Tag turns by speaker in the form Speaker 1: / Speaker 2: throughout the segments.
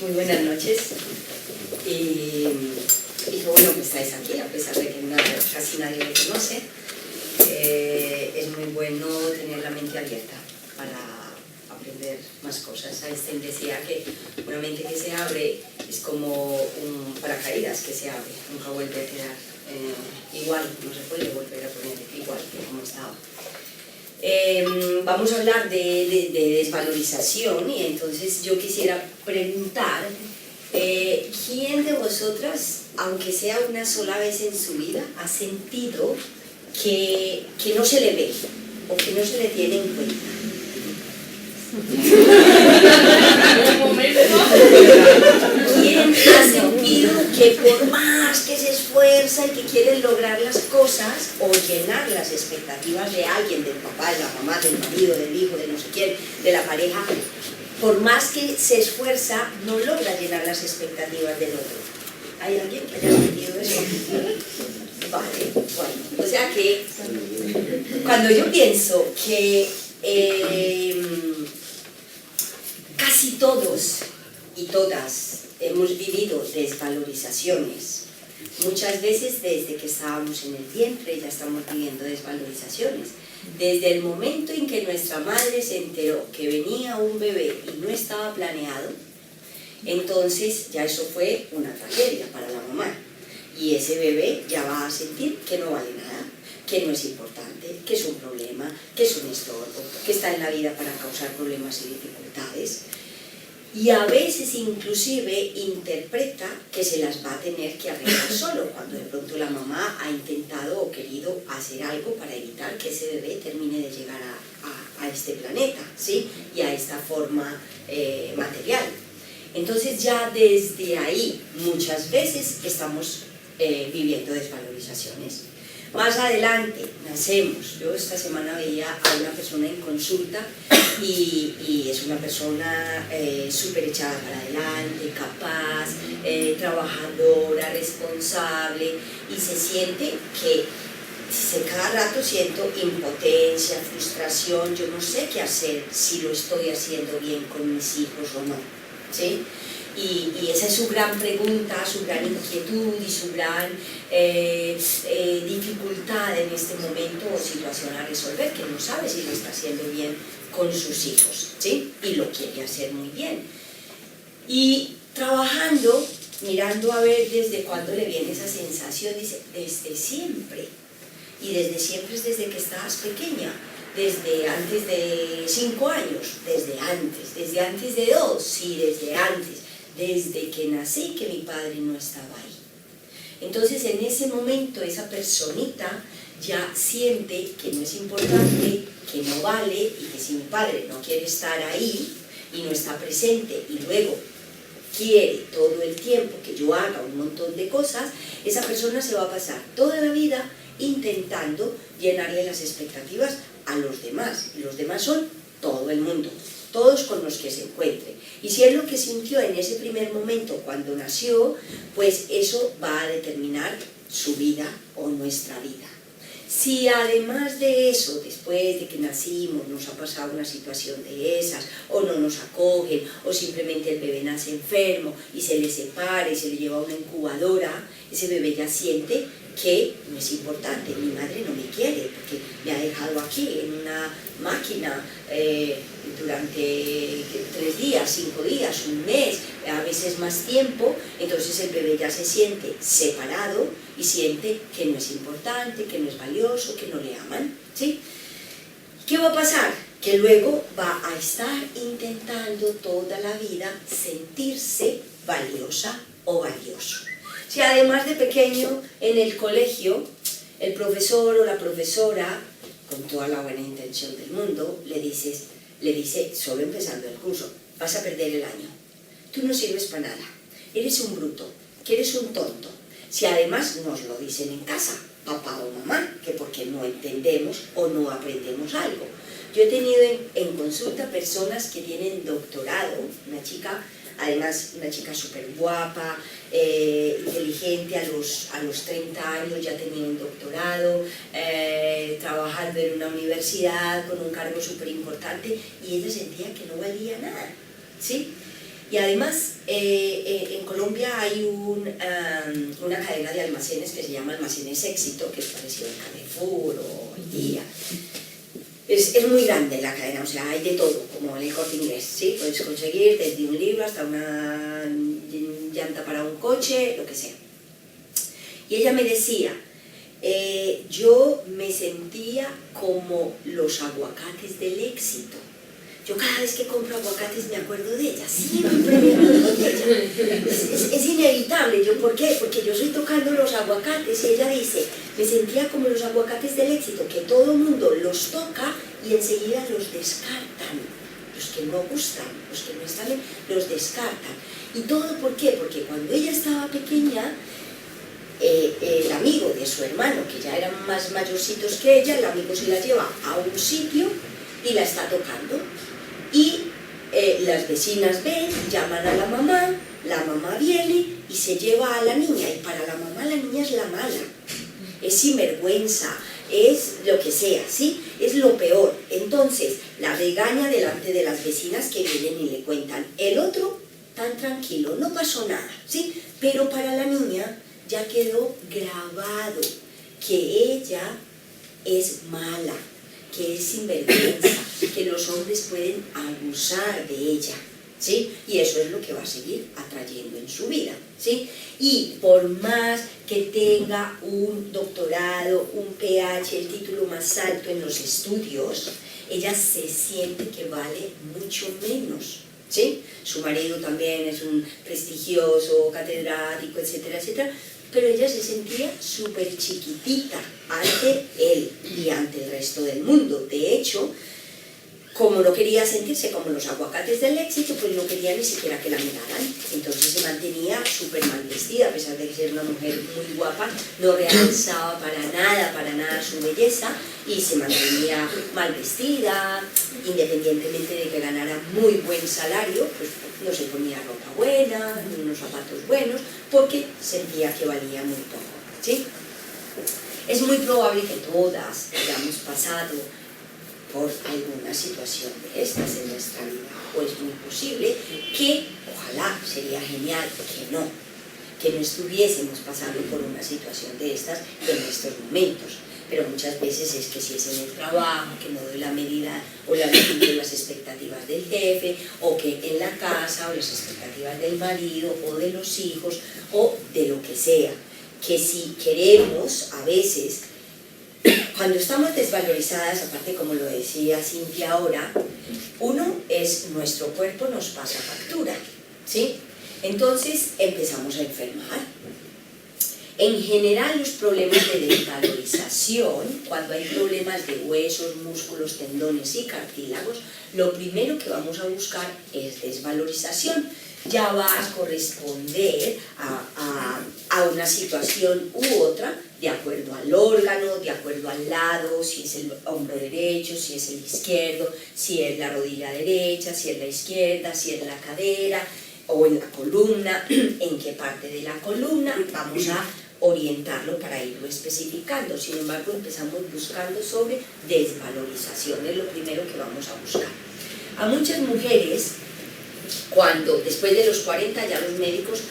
Speaker 1: Muy buenas noches. Y qué bueno que estáis aquí, a pesar de que casi nadie me conoce. Es muy bueno tener la mente abierta para aprender más cosas. Einstein decía que una mente que se abre es como un paracaídas que se abre, nunca vuelve a quedar igual, no se puede volver a poner igual que como estaba. Vamos a hablar de desvalorización y entonces yo quisiera preguntar ¿quién de vosotras, aunque sea una sola vez en su vida, ha sentido que no se le ve o que no se le tiene en cuenta? ¿Quién ha sentido que por más que se esfuerza y que quiere lograr las cosas o llenar las expectativas de alguien, del papá, de la mamá, del marido, del hijo, de no sé quién, de la pareja, por más que se esfuerza, no logra llenar las expectativas del otro? ¿Hay alguien que haya sentido eso? Vale, bueno, o sea que cuando yo pienso que casi todos y todas hemos vivido desvalorizaciones, muchas veces desde que estábamos en el vientre ya estamos viviendo desvalorizaciones. Desde el momento en que nuestra madre se enteró que venía un bebé y no estaba planeado, entonces ya eso fue una tragedia para la mamá. Y ese bebé ya va a sentir que no vale nada, que no es importante, que es un problema, que es un estorbo, que está en la vida para causar problemas y dificultades. Y a veces inclusive interpreta que se las va a tener que arreglar solo, cuando de pronto la mamá ha intentado o querido hacer algo para evitar que ese bebé termine de llegar a este planeta, ¿sí? Y a esta forma material. Entonces ya desde ahí muchas veces estamos viviendo desvalorizaciones. Más adelante nacemos. Yo esta semana veía a una persona en consulta y es una persona súper echada para adelante, capaz, trabajadora, responsable, y se siente que cada rato siento impotencia, frustración, yo no sé qué hacer, si lo estoy haciendo bien con mis hijos o no, ¿sí? Y esa es su gran pregunta, su gran inquietud y su gran dificultad en este momento o situación a resolver, que no sabe si lo está haciendo bien con sus hijos, ¿sí? Y lo quiere hacer muy bien. Y trabajando, mirando a ver desde cuándo le viene esa sensación, dice, desde siempre. Y desde siempre es desde que estabas pequeña, desde antes de 5 años, desde antes de 2, sí, desde antes. Desde que nací que mi padre no estaba ahí. Entonces en ese momento esa personita ya siente que no es importante, que no vale, y que si mi padre no quiere estar ahí y no está presente y luego quiere todo el tiempo que yo haga un montón de cosas, esa persona se va a pasar toda la vida intentando llenarle las expectativas a los demás, y los demás son todo el mundo, todos con los que se encuentre. Y si es lo que sintió en ese primer momento cuando nació, pues eso va a determinar su vida o nuestra vida. Si además de eso, después de que nacimos, nos ha pasado una situación de esas, o no nos acogen, o simplemente el bebé nace enfermo y se le separa y se le lleva a una incubadora, ese bebé ya siente que no es importante, mi madre no me quiere porque me ha dejado aquí en una máquina durante 3 días, 5 días, un mes, a veces más tiempo. Entonces el bebé ya se siente separado y siente que no es importante, que no es valioso, que no le aman, ¿sí? ¿Qué va a pasar? Que luego va a estar intentando toda la vida sentirse valiosa o valioso. Si además de pequeño en el colegio el profesor o la profesora, con toda la buena intención del mundo, le dice, solo empezando el curso, vas a perder el año, tú no sirves para nada, eres un bruto, que eres un tonto. Si además nos lo dicen en casa, papá o mamá, que porque no entendemos o no aprendemos algo. Yo he tenido en consulta personas que tienen doctorado, una chica, además una chica súper guapa, inteligente, a los 30 años ya tenía un doctorado, trabajando en una universidad con un cargo súper importante, y ella sentía que no valía nada, ¿sí? Y además, en Colombia hay una cadena de almacenes que se llama Almacenes Éxito, que es parecido al Carrefour o El Día. Es muy grande la cadena, o sea, hay de todo, como en el Corte Inglés, ¿sí? Puedes conseguir desde un libro hasta una llanta para un coche, lo que sea. Y ella me decía, yo me sentía como los aguacates del éxito. Yo cada vez que compro aguacates me acuerdo de ella, siempre me acuerdo de ella. Es inevitable. ¿Por qué? Porque yo estoy tocando los aguacates y ella dice, me sentía como los aguacates del éxito, que todo el mundo los toca y enseguida los descartan. Los que no gustan, los que no están bien, los descartan. ¿Y todo por qué? Porque cuando ella estaba pequeña, el amigo de su hermano, que ya eran más mayorcitos que ella, el amigo se la lleva a un sitio y la está tocando. Y las vecinas ven, llaman a la mamá viene y se lleva a la niña, y para la mamá la niña es la mala, es sinvergüenza, es lo que sea, ¿sí? Es lo peor. Entonces la regaña delante de las vecinas que vienen y le cuentan. El otro tan tranquilo, no pasó nada, ¿sí? Pero para la niña ya quedó grabado que ella es mala, que es sinvergüenza, que los hombres pueden abusar de ella, ¿sí? Y eso es lo que va a seguir atrayendo en su vida, ¿sí? Y por más que tenga un doctorado, un PH, el título más alto en los estudios, ella se siente que vale mucho menos, ¿sí? Su marido también es un prestigioso catedrático, etcétera, etcétera, pero ella se sentía súper chiquitita ante él y ante el resto del mundo. De hecho, como no quería sentirse como los aguacates del éxito, pues no quería ni siquiera que la miraran. Entonces se mantenía súper mal vestida, a pesar de ser una mujer muy guapa, no realzaba para nada su belleza, y se mantenía mal vestida, independientemente de que ganara muy buen salario, pues no se ponía ropa buena, ni unos zapatos buenos, porque sentía que valía muy poco, ¿sí? Es muy probable que todas hayamos pasado por alguna situación de estas en nuestra vida, o es muy posible que, ojalá, sería genial que no estuviésemos pasando por una situación de estas en estos momentos, pero muchas veces es que si es en el trabajo, que no doy la medida o la medida de las expectativas del jefe, o que en la casa, o las expectativas del marido, o de los hijos, o de lo que sea, que si queremos a veces, cuando estamos desvalorizadas, aparte como lo decía Cintia ahora, nuestro cuerpo nos pasa factura, ¿sí? Entonces empezamos a enfermar. En general los problemas de desvalorización, cuando hay problemas de huesos, músculos, tendones y cartílagos, lo primero que vamos a buscar es desvalorización. Ya va a corresponder a una situación u otra, de acuerdo al órgano, de acuerdo al lado, si es el hombro derecho, si es el izquierdo, si es la rodilla derecha, si es la izquierda, si es la cadera o en la columna, en qué parte de la columna, vamos a orientarlo para irlo especificando. Sin embargo, empezamos buscando sobre desvalorización, es lo primero que vamos a buscar. A muchas mujeres, cuando después de los 40 ya los médicos,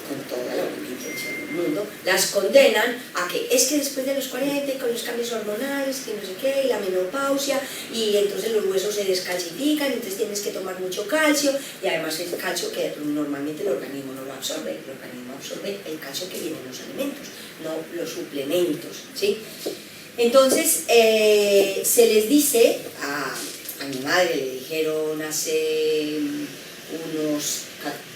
Speaker 1: con toda la buena intención del mundo, las condenan a que es que después de los 40 con los cambios hormonales, que no sé qué, y la menopausia, y entonces los huesos se descalcifican, entonces tienes que tomar mucho calcio, y además el calcio que normalmente el organismo no lo absorbe, el organismo absorbe el calcio que viene en los alimentos, no los suplementos, ¿sí? Entonces se les dice a mi madre le dijeron hace unos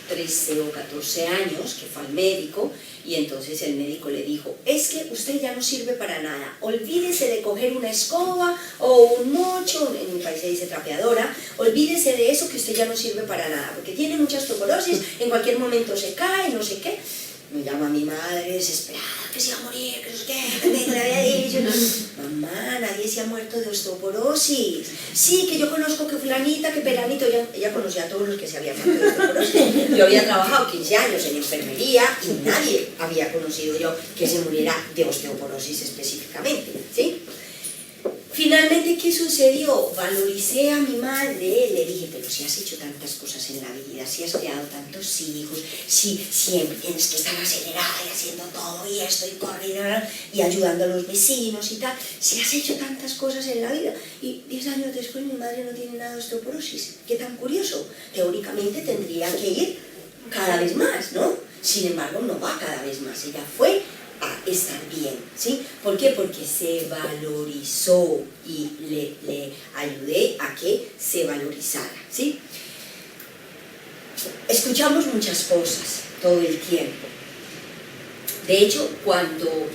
Speaker 1: 13 o 14 años que fue al médico, y entonces el médico le dijo, es que usted ya no sirve para nada, olvídese de coger una escoba o un mocho, en mi país se dice trapeadora, olvídese de eso, que usted ya no sirve para nada, porque tiene mucha osteoporosis, en cualquier momento se cae, no sé qué. Me llama mi madre desesperada, que se iba a morir, que no sé qué, que le había dicho. Mamá, nadie se ha muerto de osteoporosis. Sí, que yo conozco que fulanita, que pelanito, ella conocía a todos los que se habían muerto de osteoporosis. Yo había trabajado 15 años en enfermería y nadie había conocido yo que se muriera de osteoporosis específicamente, ¿sí? Finalmente, ¿qué sucedió? Valoricé a mi madre, le dije, pero si has hecho tantas cosas en la vida, si has creado tantos hijos, si siempre tienes que estar acelerada y haciendo todo y esto y corriendo y ayudando a los vecinos y tal, si has hecho tantas cosas en la vida. Y 10 años después mi madre no tiene nada de osteoporosis. Qué tan curioso. Teóricamente tendría que ir cada vez más, ¿no? Sin embargo, no va cada vez más. Ella fue a estar bien, ¿sí? ¿Por qué? Porque se valorizó y le ayudé a que se valorizara, ¿sí? Escuchamos muchas cosas todo el tiempo. De hecho, cuando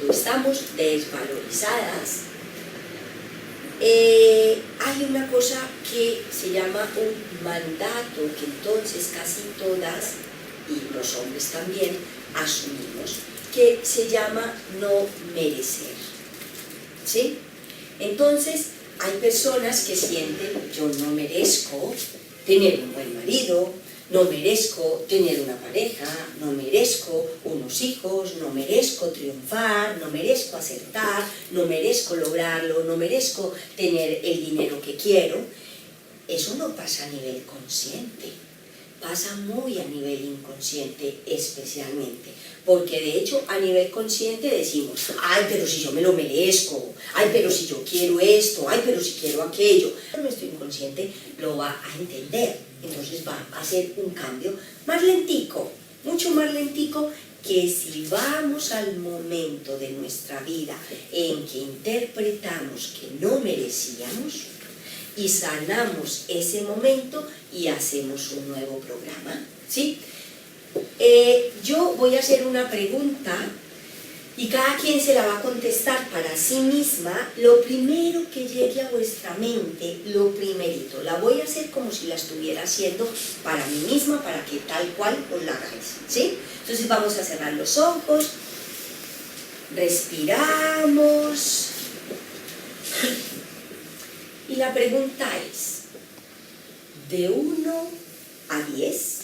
Speaker 1: estamos desvalorizadas, hay una cosa que se llama un mandato que entonces casi todas, y los hombres también, asumimos, que se llama no merecer, ¿sí? Entonces, hay personas que sienten, yo no merezco tener un buen marido, no merezco tener una pareja, no merezco unos hijos, no merezco triunfar, no merezco acertar, no merezco lograrlo, no merezco tener el dinero que quiero. Eso no pasa a nivel consciente, pasa muy a nivel inconsciente especialmente, porque de hecho a nivel consciente decimos, ay, pero si yo me lo merezco, ay, pero si yo quiero esto, ay, pero si quiero aquello. Nuestro inconsciente lo va a entender, entonces va a hacer un cambio más lentico, mucho más lentico, que si vamos al momento de nuestra vida en que interpretamos que no merecíamos y sanamos ese momento y hacemos un nuevo programa, ¿sí? Yo voy a hacer una pregunta y cada quien se la va a contestar para sí misma. Lo primero que llegue a vuestra mente, lo primerito, la voy a hacer como si la estuviera haciendo para mí misma, para que tal cual os la hagáis, ¿sí? Entonces vamos a cerrar los ojos, respiramos y la pregunta es, de 1 a 10,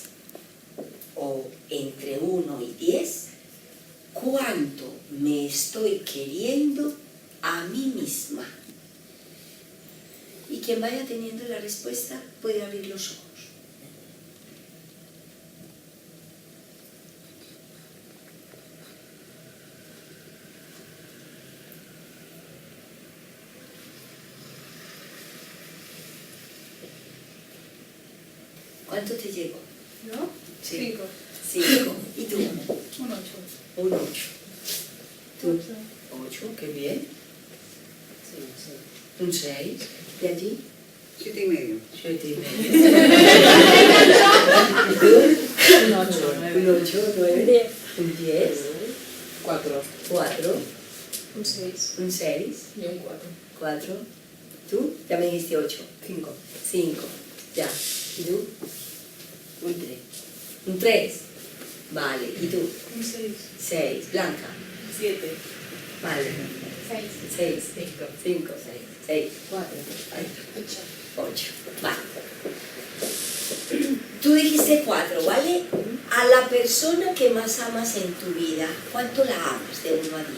Speaker 1: o entre 1 y 10, ¿cuánto me estoy queriendo a mí misma? Y quien vaya teniendo la respuesta puede abrir los ojos. ¿Cuánto te llegó?
Speaker 2: ¿No?
Speaker 1: Sí.
Speaker 2: 5.
Speaker 1: 5. ¿Y tú?
Speaker 2: Un 8.
Speaker 1: Un 8. ¿Tú? 8, qué bien. Un 6. ¿Y allí?
Speaker 3: 7,5.
Speaker 1: 7 y medio. ¿Y tú?
Speaker 2: Un 8.
Speaker 1: Un 8, 9. Un 10.
Speaker 3: 4.
Speaker 1: 4.
Speaker 2: Un 6.
Speaker 1: Un 6.
Speaker 2: Y un 4.
Speaker 1: 4. ¿Tú? Ya me dijiste 8.
Speaker 3: 5.
Speaker 1: 5. Ya. ¿Y tú?
Speaker 3: Un 3.
Speaker 1: Un 3. Vale. ¿Y tú?
Speaker 2: Un 6.
Speaker 1: 6. Blanca.
Speaker 2: 7.
Speaker 1: Vale.
Speaker 2: 6.
Speaker 1: 6. 5. 6.
Speaker 3: 4.
Speaker 2: 8.
Speaker 1: 8. Vale. Tú dijiste 4, ¿vale? A la persona que más amas en tu vida, ¿cuánto la amas de 1 a 10?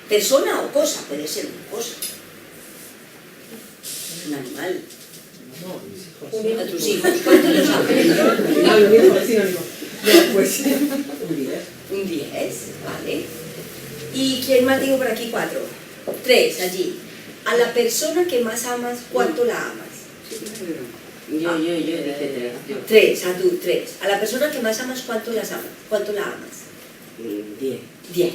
Speaker 1: Persona o cosa, puede ser una cosa. Un animal.
Speaker 3: No,
Speaker 1: A tus hijos, ¿cuánto los amas?
Speaker 3: no, lo mismo, sinónimo. No, pues un 10.
Speaker 1: Un 10, ¿vale? ¿Y quién más digo por aquí? 4. 3, allí. A la persona que más amas, ¿cuánto la amas?
Speaker 3: Yo dije 3.
Speaker 1: 3, a tú, 3. A la persona que más amas, ¿cuánto la amas?
Speaker 3: 10.
Speaker 1: 10.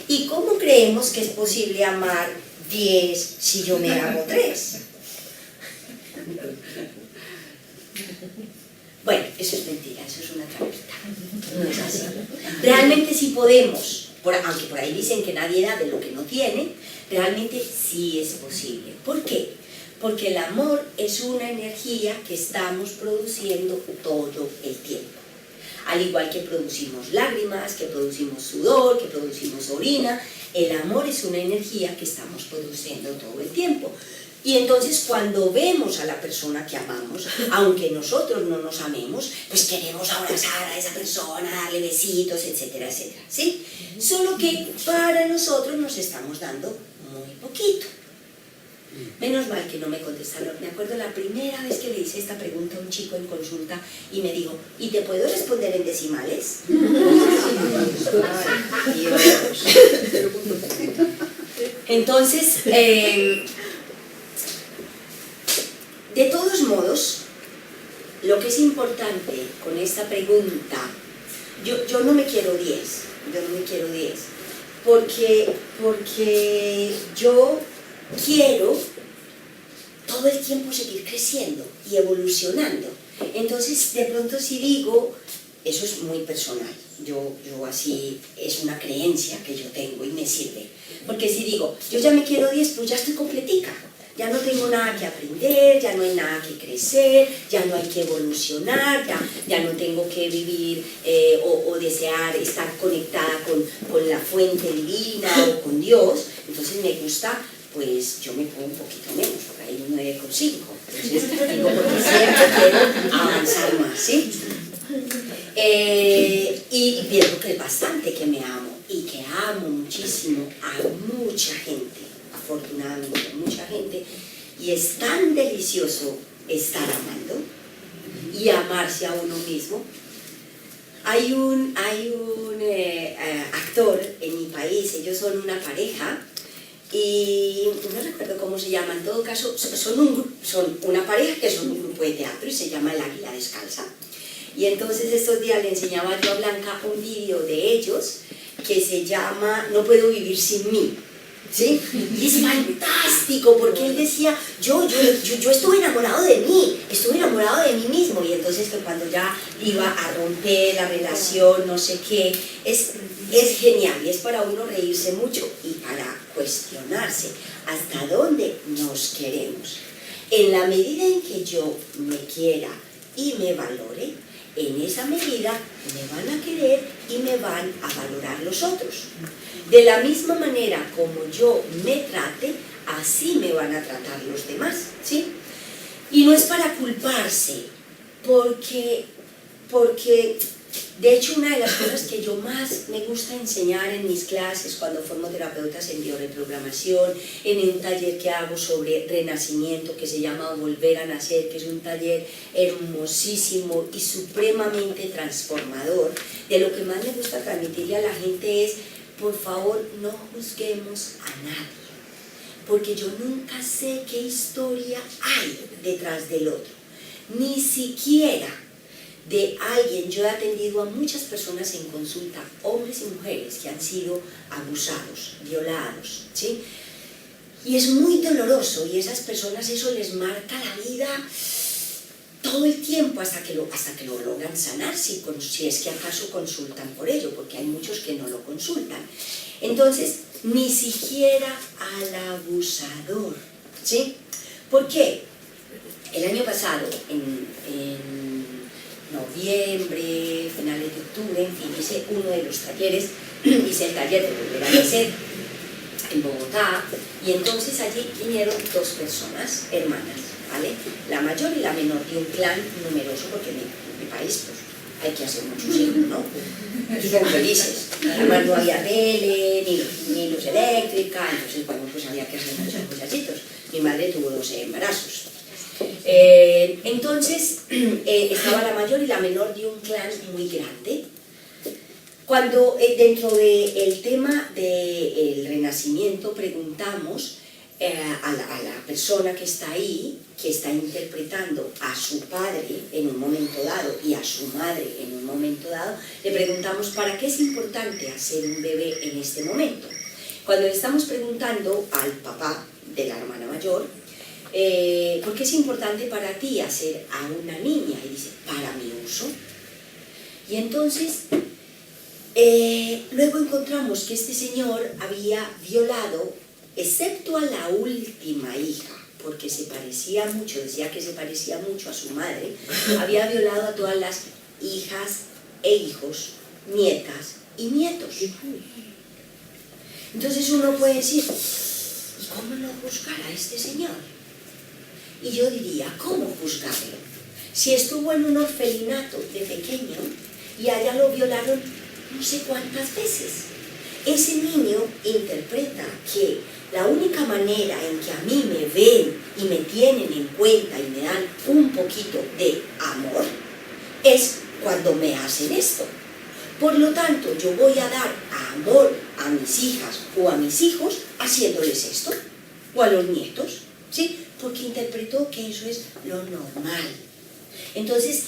Speaker 1: ¿Y cómo creemos que es posible amar 10 si yo me hago 3? Bueno, eso es mentira, eso es una trampita. No es así. Realmente sí podemos, aunque por ahí dicen que nadie da de lo que no tiene, realmente sí es posible. ¿Por qué? Porque el amor es una energía que estamos produciendo todo el tiempo. Al igual que producimos lágrimas, que producimos sudor, que producimos orina, el amor es una energía que estamos produciendo todo el tiempo. Y entonces cuando vemos a la persona que amamos, aunque nosotros no nos amemos, pues queremos abrazar a esa persona, darle besitos, etcétera, etcétera, ¿sí? Solo que para nosotros nos estamos dando muy poquito. Menos mal que no me contestaron. Me acuerdo la primera vez que le hice esta pregunta a un chico en consulta y me dijo, ¿y te puedo responder en decimales? Ay, Dios. Entonces, de todos modos, lo que es importante con esta pregunta, yo no me quiero 10, porque yo quiero todo el tiempo seguir creciendo y evolucionando. Entonces, de pronto si digo, eso es muy personal, yo así, es una creencia que yo tengo y me sirve. Porque si digo, yo ya me quiero 10, pues ya estoy completica. Ya no tengo nada que aprender, ya no hay nada que crecer, ya no hay que evolucionar, ya no tengo que vivir o desear estar conectada con la fuente divina o con Dios. Entonces me gusta, pues yo me pongo un poquito menos, por ahí un 9,5. Entonces digo, porque siempre quiero avanzar más, ¿sí? Y veo que es bastante que me amo y que amo muchísimo a mucha gente. Afortunadamente mucha gente, y es tan delicioso estar amando y amarse a uno mismo. Hay un actor en mi país, ellos son una pareja y no recuerdo cómo se llama, en todo caso son una pareja que son un grupo de teatro y se llama El Águila Descalza. Y entonces estos días le enseñaba yo a Blanca un vídeo de ellos que se llama No puedo vivir sin mí. ¿Sí? Y es fantástico porque él decía, yo estuve enamorado de mí, estuve enamorado de mí mismo, y entonces que cuando ya iba a romper la relación, no sé qué, es genial y es para uno reírse mucho y para cuestionarse hasta dónde nos queremos. En la medida en que yo me quiera y me valore, en esa medida me van a querer y me van a valorar los otros. De la misma manera como yo me trate, así me van a tratar los demás, ¿sí? Y no es para culparse, porque de hecho una de las cosas que yo más me gusta enseñar en mis clases cuando formo terapeutas en bioreprogramación, en un taller que hago sobre renacimiento que se llama Volver a Nacer, que es un taller hermosísimo y supremamente transformador, de lo que más me gusta transmitirle a la gente es, por favor, no juzguemos a nadie, porque yo nunca sé qué historia hay detrás del otro, ni siquiera de alguien. Yo he atendido a muchas personas en consulta, hombres y mujeres que han sido abusados, violados, ¿sí? Y es muy doloroso y a esas personas eso les marca la vida todo el tiempo hasta que lo logran sanar, si es que acaso consultan por ello, porque hay muchos que no lo consultan. Entonces, ni siquiera al abusador, ¿sí? ¿Por qué? El año pasado, en noviembre, finales de octubre, en fin, hice uno de los talleres, hice el taller de Volver a Nacer en Bogotá, y entonces allí vinieron 2 personas, hermanas, ¿vale? La mayor y la menor de un clan numeroso, porque en mi país pues, hay que hacer muchos hijos, ¿no? Y son felices. Además no había tele, ni luz eléctrica, entonces bueno, pues había que hacer muchos muchachitos. Mi madre tuvo 12 embarazos. Entonces estaba la mayor y la menor de un clan muy grande. Cuando dentro del tema del renacimiento preguntamos a la persona que está ahí, que está interpretando a su padre en un momento dado y a su madre en un momento dado, le preguntamos ¿para qué es importante hacer un bebé en este momento? Cuando le estamos preguntando al papá de la hermana mayor, ¿por qué es importante para ti hacer a una niña? Y dice, para mi uso. Y entonces, luego encontramos que este señor había violado, excepto a la última hija, porque se parecía mucho, decía que se parecía mucho a su madre, había violado a todas las hijas e hijos, nietas y nietos. Entonces uno puede decir, ¿y cómo no juzgar a este señor? Y yo diría, ¿cómo juzgarlo? Si estuvo en un orfelinato de pequeño y allá lo violaron no sé cuántas veces. ese niño interpreta que la única manera en que a mí me ven y me tienen en cuenta y me dan un poquito de amor es cuando me hacen esto. Por lo tanto, yo voy a dar amor a mis hijas o a mis hijos haciéndoles esto, o a los nietos, ¿sí? Porque interpretó que eso es lo normal. Entonces,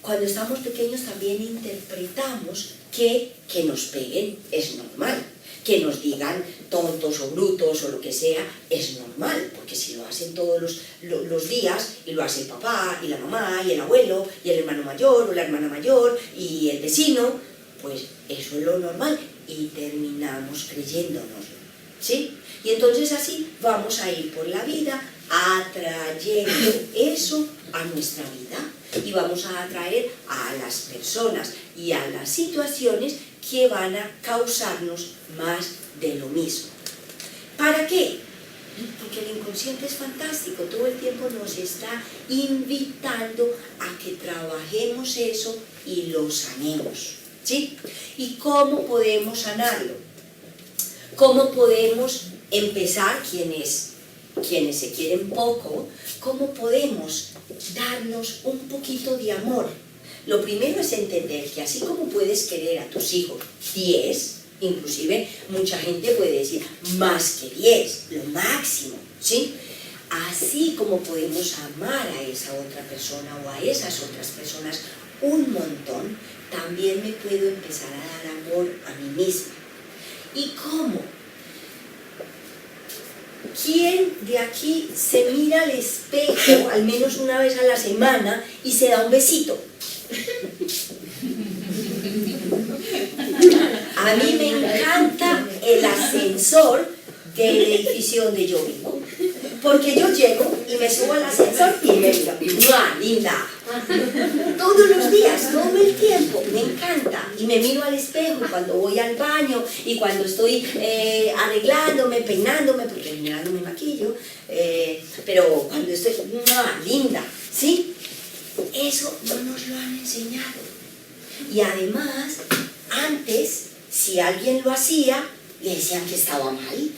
Speaker 1: cuando estamos pequeños también interpretamos que nos peguen es normal, que nos digan tontos o brutos o lo que sea es normal, porque si lo hacen todos los días, y lo hace el papá y la mamá y el abuelo y el hermano mayor o la hermana mayor y el vecino, pues eso es lo normal y terminamos creyéndonoslo, ¿sí? Y entonces así vamos a ir por la vida atrayendo eso a nuestra vida y vamos a atraer a las personas y a las situaciones que van a causarnos más de lo mismo. ¿Para qué? Porque el inconsciente es fantástico, todo el tiempo nos está invitando a que trabajemos eso y lo sanemos, ¿sí? ¿Y cómo podemos sanarlo? ¿Cómo podemos empezar, quienes se quieren poco, cómo podemos darnos un poquito de amor? Lo primero es entender que así como puedes querer a tus hijos 10, inclusive mucha gente puede decir más que 10, lo máximo, ¿sí? Así como podemos amar a esa otra persona o a esas otras personas un montón, también me puedo empezar a dar amor a mí misma. ¿Y cómo? ¿Quién de aquí se mira al espejo al menos una vez a la semana y se da un besito? A mí me encanta el ascensor del edificio donde yo vivo, porque yo llego y me subo al ascensor y me digo, ¡mua, linda! Todos los días, todo el tiempo, me encanta. Y me miro al espejo cuando voy al baño y cuando estoy arreglándome, peinándome, porque en general no me maquillo, pero cuando estoy, ¡mua, linda! ¿Sí? Eso no nos lo han enseñado. Y además, antes, si alguien lo hacía, le decían que estaba mal.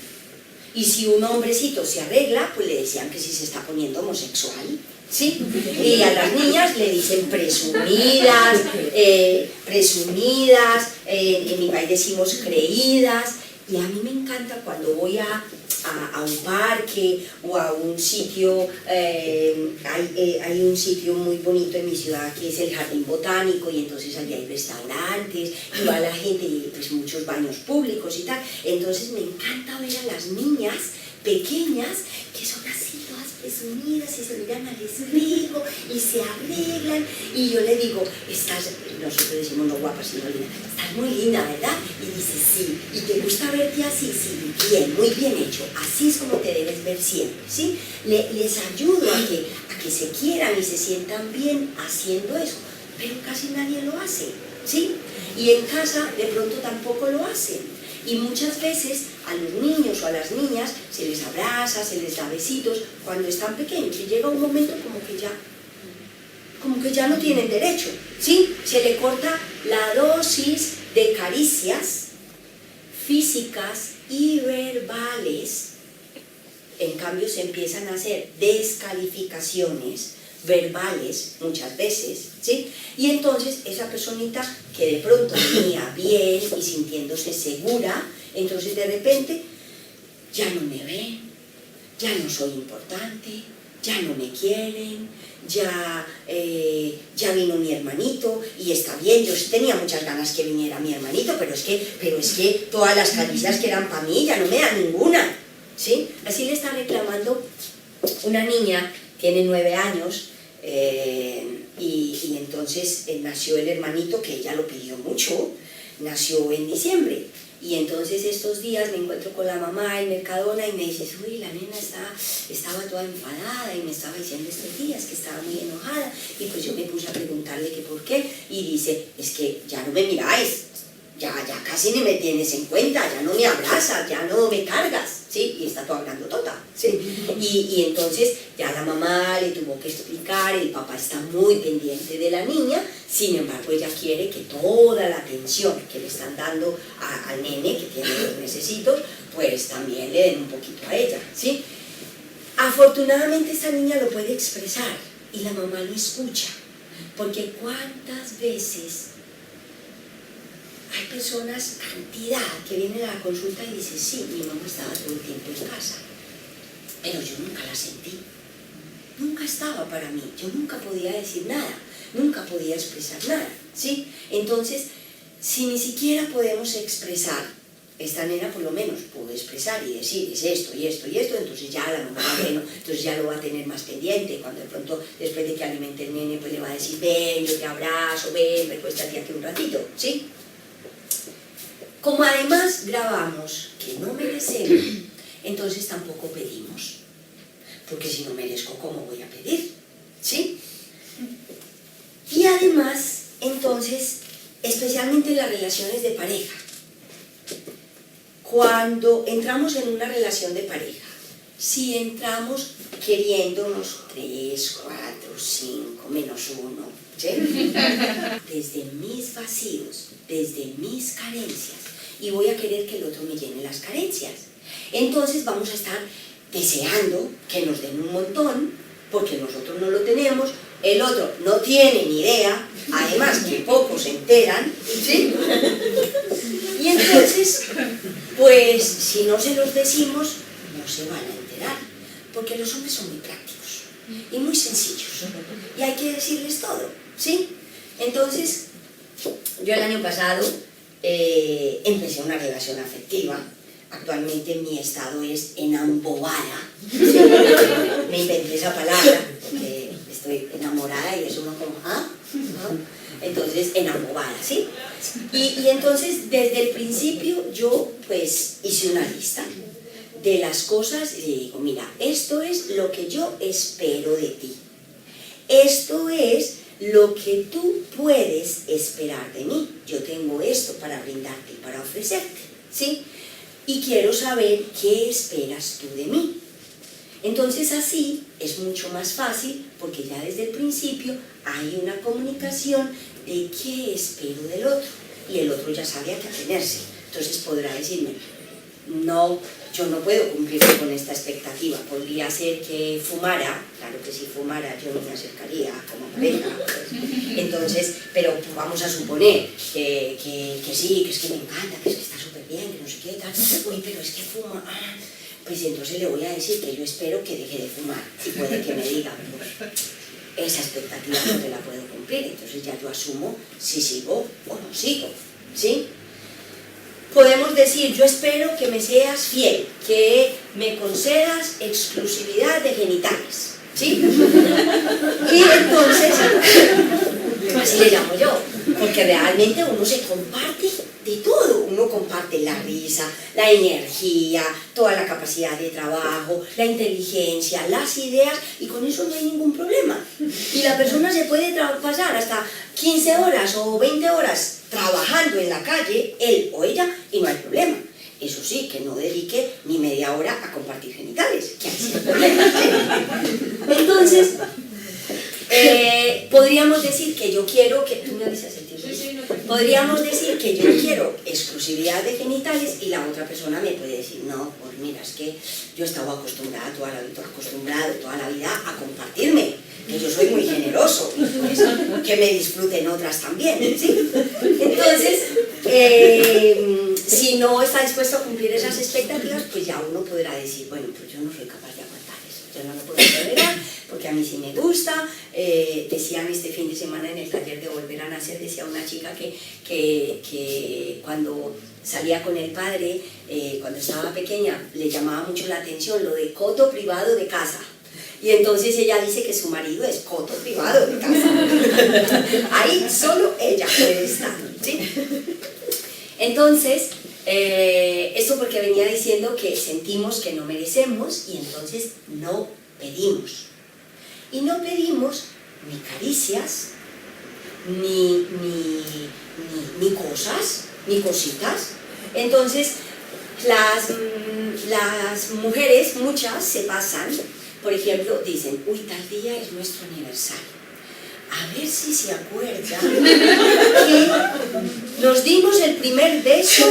Speaker 1: Y si un hombrecito se arregla, pues le decían que si se está poniendo homosexual, ¿sí? Y a las niñas le dicen presumidas, en mi país decimos creídas. Y a mí me encanta cuando voy a un parque o a un sitio, hay un sitio muy bonito en mi ciudad que es el Jardín Botánico, y entonces allí hay restaurantes y va la gente y pues muchos baños públicos y tal. Entonces me encanta ver a las niñas pequeñas que son así todas presumidas y se miran al espejo y se arreglan, y yo le digo, nosotros decimos no guapa sino linda, estás muy linda, ¿verdad? Y dice sí, ¿y te gusta verte así? Sí, bien, muy bien hecho, así es como te debes ver siempre, ¿sí? Les ayudo a que se quieran y se sientan bien haciendo eso, pero casi nadie lo hace, ¿sí? Y en casa de pronto tampoco lo hacen. Y muchas veces a los niños o a las niñas se les abraza, se les da besitos cuando están pequeños, y llega un momento como que ya no tienen derecho, ¿sí? Se le corta la dosis de caricias físicas y verbales. En cambio se empiezan a hacer descalificaciones verbales muchas veces, ¿sí? Y entonces esa personita que de pronto venía bien y sintiéndose segura, entonces de repente ya no me ven, ya no soy importante, ya no me quieren, ya vino mi hermanito y está bien, yo tenía muchas ganas que viniera mi hermanito, pero es que todas las caricias que eran para mí ya no me dan ninguna, ¿sí? Así le está reclamando una niña, tiene 9 años, y entonces nació el hermanito, que ella lo pidió mucho, nació en diciembre. Y entonces estos días me encuentro con la mamá en Mercadona y me dice, uy, la nena estaba toda enfadada y me estaba diciendo estos días que estaba muy enojada. Y pues yo me puse a preguntarle que por qué, y dice, es que ya no me miráis, ya casi ni me tienes en cuenta, ya no me abrazas, ya no me cargas, ¿sí? Y está todo hablando tota, ¿sí? Y entonces ya la mamá le tuvo que explicar, el papá está muy pendiente de la niña, sin embargo ella quiere que toda la atención que le están dando al nene, que tiene los necesitos, pues también le den un poquito a ella, ¿sí? Afortunadamente esta niña lo puede expresar y la mamá lo escucha, porque cuántas veces hay personas, cantidad, que vienen a la consulta y dicen, sí, mi mamá estaba todo el tiempo en casa, pero yo nunca la sentí, nunca estaba para mí, yo nunca podía decir nada, nunca podía expresar nada, ¿sí? Entonces, si ni siquiera podemos expresar, esta nena por lo menos pudo expresar y decir, es esto y esto y esto, entonces ya la mamá, bueno, entonces ya lo va a tener más pendiente, cuando de pronto, después de que alimente el nene, pues le va a decir, ven, yo te abrazo, ven, recuéstate aquí un ratito, ¿sí? Como además grabamos que no merecemos, entonces tampoco pedimos, porque si no merezco, ¿cómo voy a pedir? ¿Sí? Y además, entonces, especialmente en las relaciones de pareja, cuando entramos en una relación de pareja, si entramos queriéndonos 3, 4, 5, menos 1, ¿sí? Desde mis vacíos, desde mis carencias, y voy a querer que el otro me llene las carencias. Entonces vamos a estar deseando que nos den un montón, porque nosotros no lo tenemos, el otro no tiene ni idea, además que pocos se enteran, ¿sí? Y entonces, pues si no se los decimos, no se van a enterar, porque los hombres son muy prácticos y muy sencillos, y hay que decirles todo, ¿sí? Entonces, yo el año pasado empecé una relación afectiva. Actualmente mi estado es enambobada, ¿sí? Me inventé esa palabra, porque estoy enamorada y es uno como, ¿ah? Entonces, enambobada, ¿sí? Y entonces, desde el principio, yo pues hice una lista de las cosas y le digo, mira, esto es lo que yo espero de ti. Esto es lo que tú puedes esperar de mí. Yo tengo esto para brindarte y para ofrecerte, ¿sí? Y quiero saber qué esperas tú de mí. Entonces así es mucho más fácil, porque ya desde el principio hay una comunicación de qué espero del otro, y el otro ya sabe a qué atenerse. Entonces podrá decirme, no, yo no puedo cumplir con esta expectativa, podría ser que fumara, claro que si fumara yo no me acercaría como pareja, entonces, pero vamos a suponer que sí, que es que me encanta, que es que está súper bien, que no sé qué tal, uy, pero es que fuma, pues entonces le voy a decir que yo espero que deje de fumar, y puede que me diga, pues, esa expectativa no te la puedo cumplir, entonces ya yo asumo si sigo o no sigo, ¿sí? Podemos decir, yo espero que me seas fiel, que me concedas exclusividad de genitales, ¿sí? Y entonces, así le llamo yo, porque realmente uno se comparte de todo, uno comparte la risa, la energía, toda la capacidad de trabajo, la inteligencia, las ideas, y con eso no hay ningún problema. Y la persona se puede pasar hasta 15 horas o 20 horas trabajando en la calle, él o ella, y no hay problema. Eso sí, que no dedique ni media hora a compartir genitales, que ahí sí hay problema, ¿sí? Entonces, podríamos decir que yo quiero que... ¿Tú me avisas el tiempo? Podríamos decir que yo quiero exclusividad de genitales y la otra persona me puede decir, no, pues mira, es que yo estaba acostumbrado toda la vida a compartirme, que yo soy muy generoso, pues, que me disfruten otras también, ¿sí? Entonces, si no está dispuesto a cumplir esas expectativas, pues ya uno podrá decir, bueno, pues yo no soy capaz de aguantar eso, yo no lo puedo tolerar, porque a mí sí me gusta. Decían este fin de semana en el taller de Volver a Nacer, decía una chica que cuando salía con el padre, cuando estaba pequeña, le llamaba mucho la atención lo de coto privado de casa. Y entonces ella dice que su marido es coto privado de casa. Ahí solo ella puede estar, ¿sí? Entonces, esto porque venía diciendo que sentimos que no merecemos y entonces no pedimos. Y no pedimos ni caricias, ni cosas, ni cositas. Entonces, las mujeres, muchas, se pasan, por ejemplo, dicen, uy, tal día es nuestro aniversario. A ver si se acuerda que nos dimos el primer beso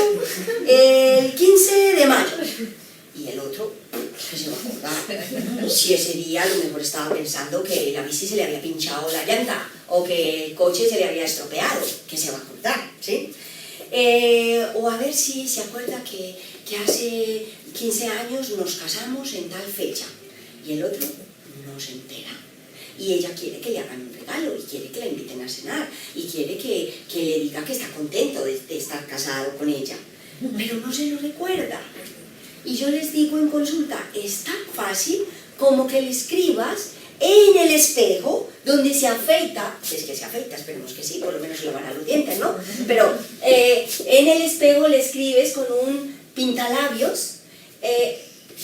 Speaker 1: el 15 de mayo. Y el otro, ¿qué se va a acordar? Si ese día a lo mejor estaba pensando que la bici se le había pinchado la llanta o que el coche se le había estropeado, ¿qué se va a acordar? ¿Sí? O a ver si se acuerda que hace 15 años nos casamos en tal fecha. Y el otro no se entera. Y ella quiere que le hagan un regalo, y quiere que la inviten a cenar, y quiere que le diga que está contento de estar casado con ella. Pero no se lo recuerda. Y yo les digo en consulta, es tan fácil como que le escribas en el espejo donde se afeita, si es que se afeita, esperemos que sí, por lo menos se lo van a los dientes, ¿no? Pero en el espejo le escribes con un pintalabios,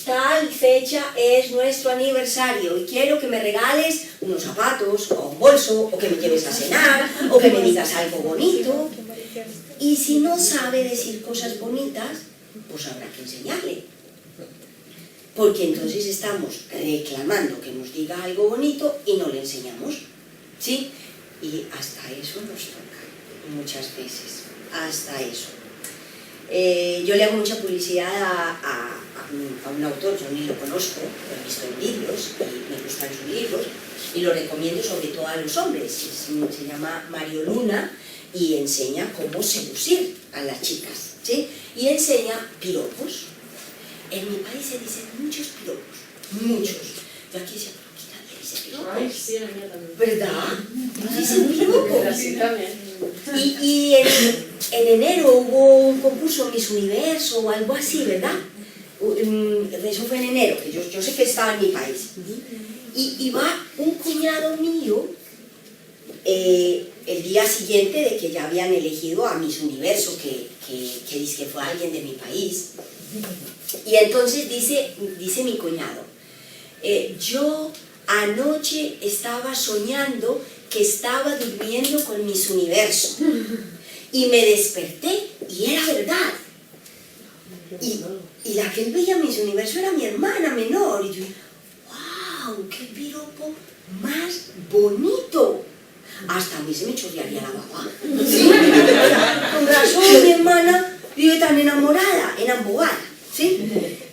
Speaker 1: tal fecha es nuestro aniversario y quiero que me regales unos zapatos o un bolso, o que me lleves a cenar, o que me digas algo bonito. Y si no sabe decir cosas bonitas, pues habrá que enseñarle. Porque entonces estamos reclamando que nos diga algo bonito y no le enseñamos, ¿sí? Y hasta eso nos toca, muchas veces, hasta eso. Yo le hago mucha publicidad a un autor, yo ni lo conozco, lo he visto en vídeos y me gustan sus libros, y lo recomiendo sobre todo a los hombres. Se llama Mario Luna y enseña cómo seducir a las chicas, ¿sí? Y enseña piropos. En mi país se dicen muchos piropos, muchos. Yo aquí decía, ¿pero qué nadie dice piropos?
Speaker 2: Ay, sí, la mía también.
Speaker 1: ¿Verdad? No dicen piropos.
Speaker 2: Así también.
Speaker 1: Y en enero hubo un concurso Miss Universo o algo así, ¿verdad? Eso fue en enero, que yo sé que estaba en mi país. Y va un cuñado mío el día siguiente de que ya habían elegido a Miss Universo, que dice que fue alguien de mi país. Y entonces dice mi cuñado, yo anoche estaba soñando que estaba durmiendo con Miss Universo y me desperté y era verdad. Y la que él veía Miss Universo era mi hermana menor. Y yo, ¡wow! ¡Qué piropo más bonito! Hasta a mí se me chorrearía la baba. ¿Sí? Con razón, mi hermana vive tan enamorada, enambogada, ¿sí?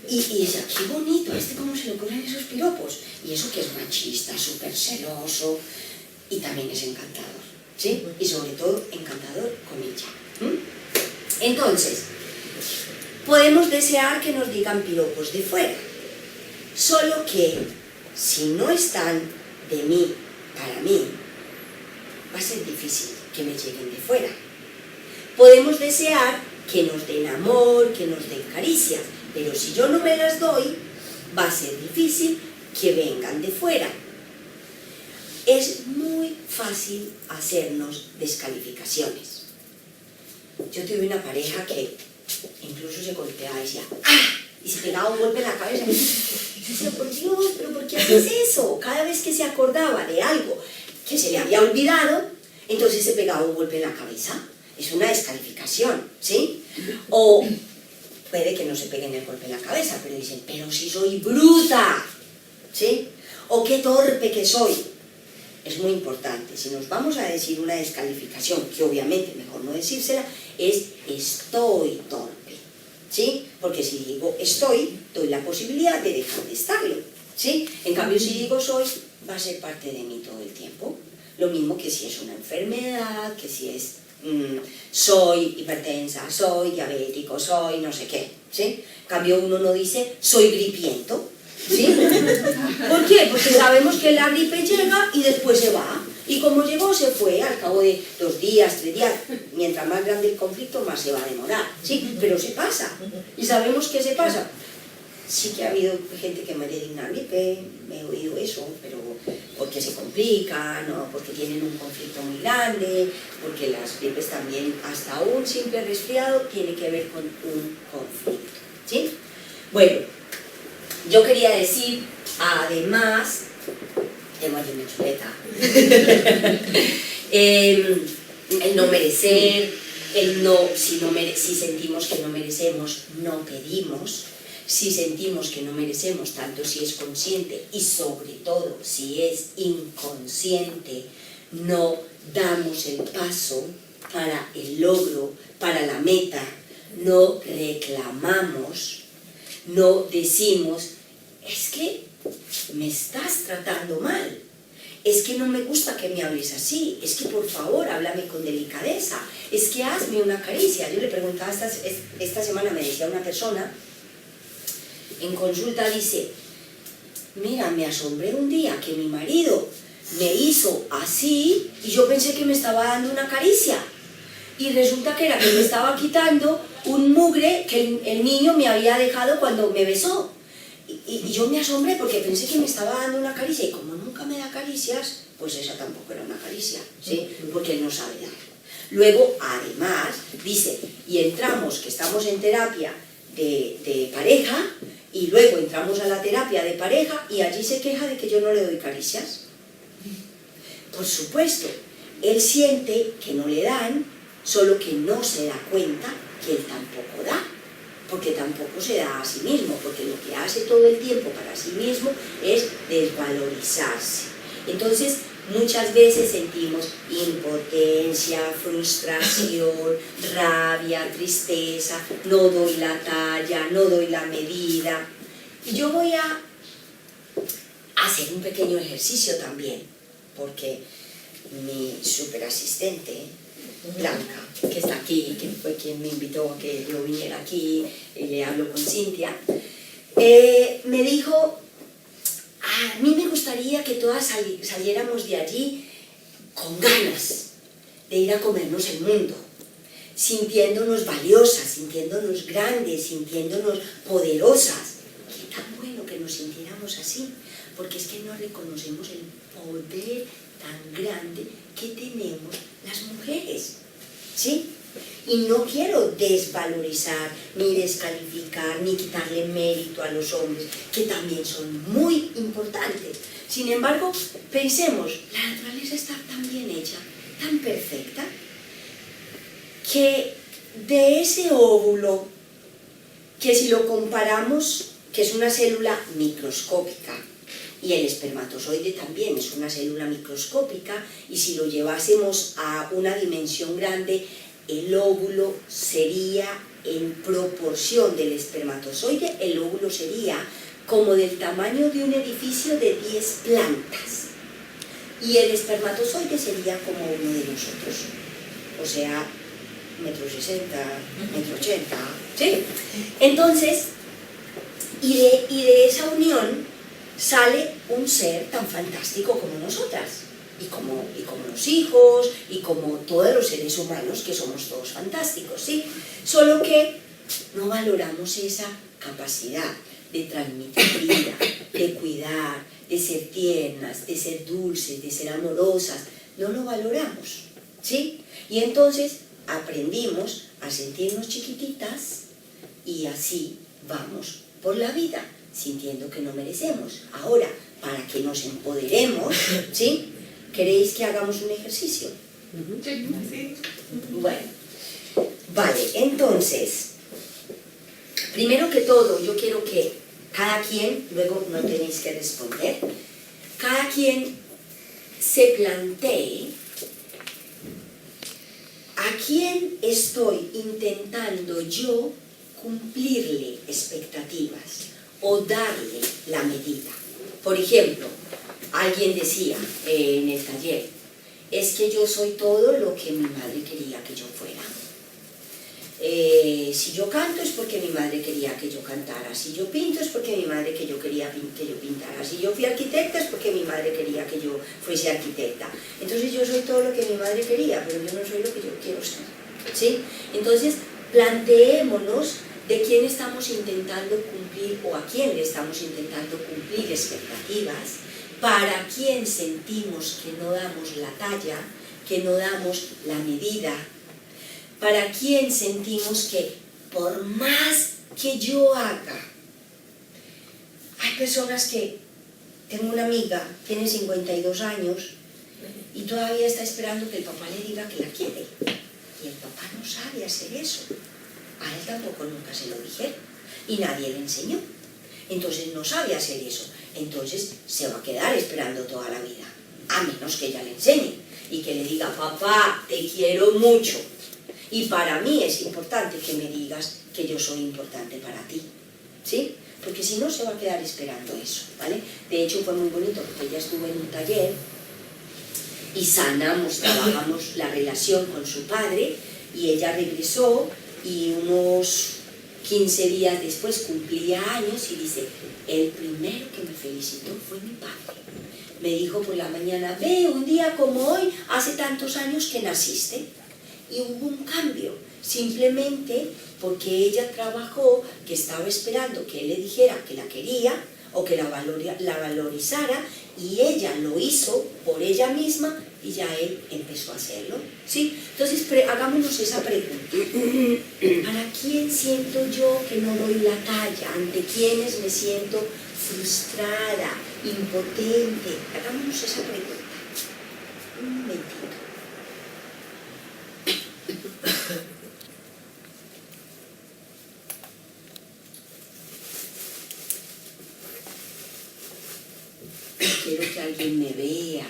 Speaker 1: Y decía, qué bonito, cómo se le ocurren esos piropos. Y eso que es machista, súper celoso, y también es encantador, ¿sí? Y sobre todo encantador con ella. Entonces, podemos desear que nos digan piropos de fuera, solo que si no están de mí para mí, va a ser difícil que me lleguen de fuera. Podemos desear que nos den amor, que nos den caricias, pero si yo no me las doy, va a ser difícil que vengan de fuera. Es muy fácil hacernos descalificaciones. Yo tuve una pareja que incluso se golpeaba y decía ¡ah! Y se pegaba un golpe en la cabeza. Y yo decía, por Dios, ¿pero por qué haces eso? Cada vez que se acordaba de algo que se le había olvidado, entonces se pegaba un golpe en la cabeza. Es una descalificación, ¿sí? O puede que no se peguen el golpe en la cabeza, pero dicen, pero si soy bruta, ¿sí? O qué torpe que soy. Es muy importante. Si nos vamos a decir una descalificación, que obviamente mejor no decírsela, es estoy torpe, ¿sí? Porque si digo estoy, doy la posibilidad de dejar de estarlo, ¿sí? En cambio, si digo soy, va a ser parte de mí todo el tiempo. Lo mismo que si es una enfermedad, que si es soy hipertensa, soy diabético, soy no sé qué, ¿sí? En cambio, uno no dice soy gripiento, ¿sí? ¿Por qué? Porque sabemos que la gripe llega y después se va. Y como llegó, se fue al cabo de 2 días, 3 días. Mientras más grande el conflicto, más se va a demorar, ¿sí? Pero se pasa. Y sabemos que se pasa. Sí que ha habido gente que muere de una gripe, me he oído eso, pero porque se complican o porque tienen un conflicto muy grande, porque las gripes también, hasta un simple resfriado, tiene que ver con un conflicto, ¿sí? Bueno, yo quería decir, además, tengo aquí una chuleta, El no merecer, el no, si sentimos que no merecemos, no pedimos. Si sentimos que no merecemos, tanto si es consciente y sobre todo si es inconsciente, no damos el paso para el logro, para la meta, no reclamamos, no decimos, es que me estás tratando mal, es que no me gusta que me hables así, es que por favor háblame con delicadeza, es que hazme una caricia. Yo le preguntaba, esta semana me decía una persona, en consulta dice, mira, me asombré un día que mi marido me hizo así y yo pensé que me estaba dando una caricia y resulta que era que me estaba quitando un mugre que el niño me había dejado cuando me besó y yo me asombré porque pensé que me estaba dando una caricia y como nunca me da caricias, pues esa tampoco era una caricia, ¿sí? Porque él no sabe dar. Luego, además, dice, y entramos, que estamos en terapia de pareja, y luego entramos a la terapia de pareja y allí se queja de que yo no le doy caricias. Por supuesto, él siente que no le dan, solo que no se da cuenta que él tampoco da, porque tampoco se da a sí mismo, porque lo que hace todo el tiempo para sí mismo es desvalorizarse. Entonces, muchas veces sentimos impotencia, frustración, rabia, tristeza, no doy la talla, no doy la medida. Y yo voy a hacer un pequeño ejercicio también, porque mi superasistente, Blanca, que está aquí, que fue quien me invitó a que yo viniera aquí, y le hablo con Cintia, me dijo, a mí me gustaría que todas saliéramos de allí con ganas de ir a comernos el mundo, sintiéndonos valiosas, sintiéndonos grandes, sintiéndonos poderosas. Qué tan bueno que nos sintiéramos así, porque es que no reconocemos el poder tan grande que tenemos las mujeres, ¿sí? Y no quiero desvalorizar, ni descalificar, ni quitarle mérito a los hombres, que también son muy importantes. Sin embargo, pensemos, la naturaleza está tan bien hecha, tan perfecta, que de ese óvulo, que si lo comparamos, que es una célula microscópica, y el espermatozoide también es una célula microscópica, y si lo llevásemos a una dimensión grande, el óvulo sería en proporción del espermatozoide, el óvulo sería como del tamaño de un edificio de 10 plantas, y el espermatozoide sería como uno de nosotros, o sea, 1,60 m, 1,80 m, ¿sí? Entonces, y de esa unión sale un ser tan fantástico como nosotras, y como los hijos, y como todos los seres humanos, que somos todos fantásticos, ¿sí? Solo que no valoramos esa capacidad de transmitir vida, de cuidar, de ser tiernas, de ser dulces, de ser amorosas, no lo valoramos, ¿sí? Y entonces aprendimos a sentirnos chiquititas y así vamos por la vida, sintiendo que no merecemos. Ahora, para que nos empoderemos, ¿sí? ¿Queréis que hagamos un ejercicio?
Speaker 2: Sí.
Speaker 1: Bueno, vale, entonces, primero que todo, yo quiero que cada quien, luego no tenéis que responder, cada quien se plantee a quién estoy intentando yo cumplirle expectativas o darle la medida. Por ejemplo, alguien decía en el taller, es que yo soy todo lo que mi madre quería que yo fuera. Si yo canto es porque mi madre quería que yo cantara, si yo pinto es porque mi madre quería que yo pintara, si yo fui arquitecta es porque mi madre quería que yo fuese arquitecta. Entonces yo soy todo lo que mi madre quería, pero yo no soy lo que yo quiero ser, ¿sí? Entonces planteémonos de quién estamos intentando cumplir o a quién le estamos intentando cumplir expectativas, para quién sentimos que no damos la talla, que no damos la medida, para quién sentimos que por más que yo haga, hay personas que, tengo una amiga, tiene 52 años Y todavía está esperando que el papá le diga que la quiere. Y el papá no sabe hacer eso. A él tampoco nunca se lo dijeron. Y nadie le enseñó. Entonces no sabe hacer eso. Entonces se va a quedar esperando toda la vida. A menos que ella le enseñe. Y que le diga, papá, te quiero mucho. Y para mí es importante que me digas que yo soy importante para ti. ¿Sí? Porque si no se va a quedar esperando eso, ¿vale? De hecho fue muy bonito porque ella estuvo en un taller y trabajamos la relación con su padre y ella regresó y unos 15 días después cumplía años y dice, el primero que me felicitó fue mi padre. Me dijo por la mañana, ve, un día como hoy, hace tantos años que naciste. Y hubo un cambio, simplemente porque ella trabajó, que estaba esperando que él le dijera que la quería o que la valorizara, y ella lo hizo por ella misma y ya él empezó a hacerlo. ¿Sí? Entonces hagámonos esa pregunta. ¿Para quién siento yo que no doy la talla? ¿Ante quiénes me siento frustrada, impotente? Hagámonos esa pregunta. Un momentito. Quiero que alguien me vea,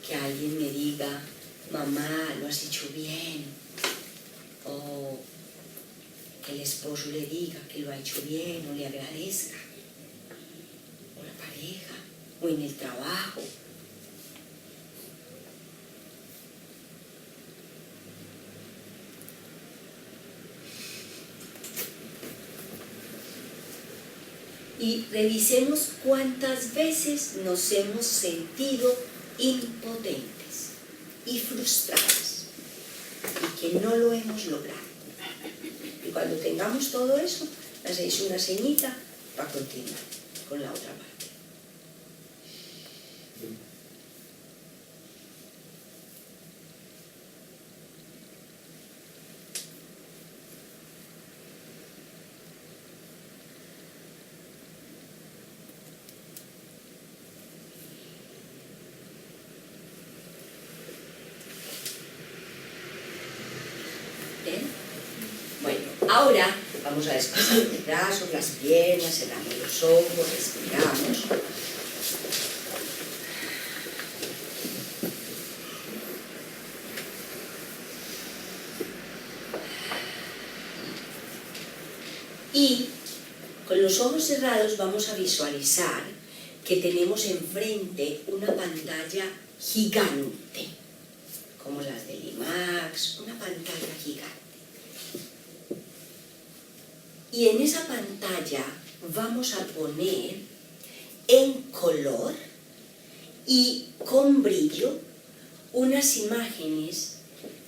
Speaker 1: que alguien me diga, mamá, lo has hecho bien, o que el esposo le diga que lo ha hecho bien, o le agradezca, o la pareja, o en el trabajo. Y revisemos cuántas veces nos hemos sentido impotentes y frustradas y que no lo hemos logrado. Y cuando tengamos todo eso, hacéis una ceñita para continuar con la otra parte. Ahora vamos a descansar los brazos, las piernas, cerramos los ojos, respiramos. Y con los ojos cerrados vamos a visualizar que tenemos enfrente una pantalla gigante, como las del IMAX, una pantalla gigante. Y en esa pantalla vamos a poner en color y con brillo unas imágenes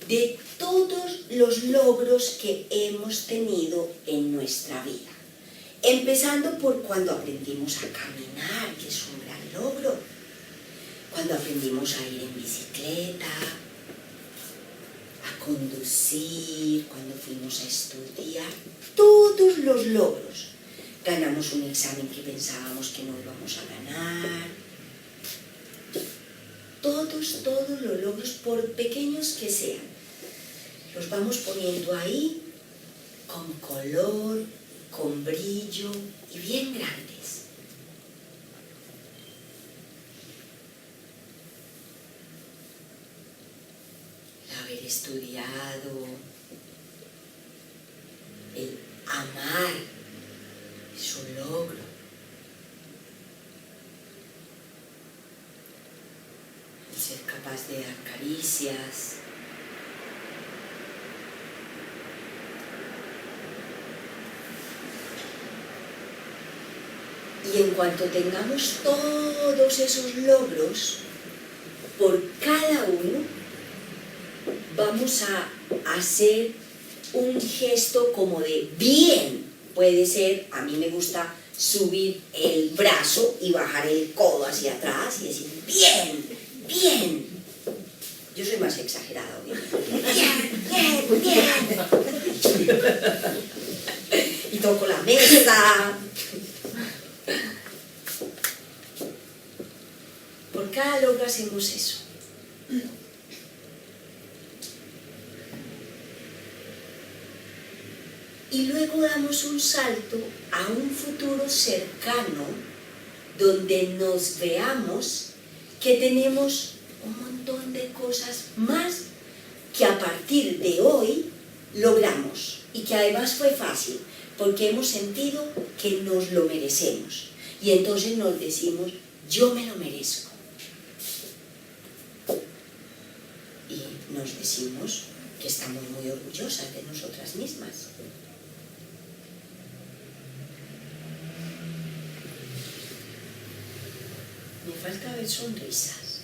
Speaker 1: de todos los logros que hemos tenido en nuestra vida. Empezando por cuando aprendimos a caminar, que es un gran logro, cuando aprendimos a ir en bicicleta, a conducir, cuando fuimos a estudiar, todos los logros. Ganamos un examen que pensábamos que no íbamos a ganar. Todos los logros, por pequeños que sean, los vamos poniendo ahí con color, con brillo y bien grandes. El haber estudiado, el amar es un logro. El ser capaz de dar caricias. Y en cuanto tengamos todos esos logros, por cada uno vamos a hacer un gesto como de bien. Puede ser, a mí me gusta subir el brazo y bajar el codo hacia atrás y decir bien, bien. Yo soy más exagerada, obviamente. Bien, bien, bien. Y toco la mesa. Por cada logro hacemos eso. Y luego damos un salto a un futuro cercano donde nos veamos que tenemos un montón de cosas más que a partir de hoy logramos y que además fue fácil porque hemos sentido que nos lo merecemos y entonces nos decimos yo me lo merezco y nos decimos que estamos muy orgullosas de nosotras mismas. Me falta ver sonrisas.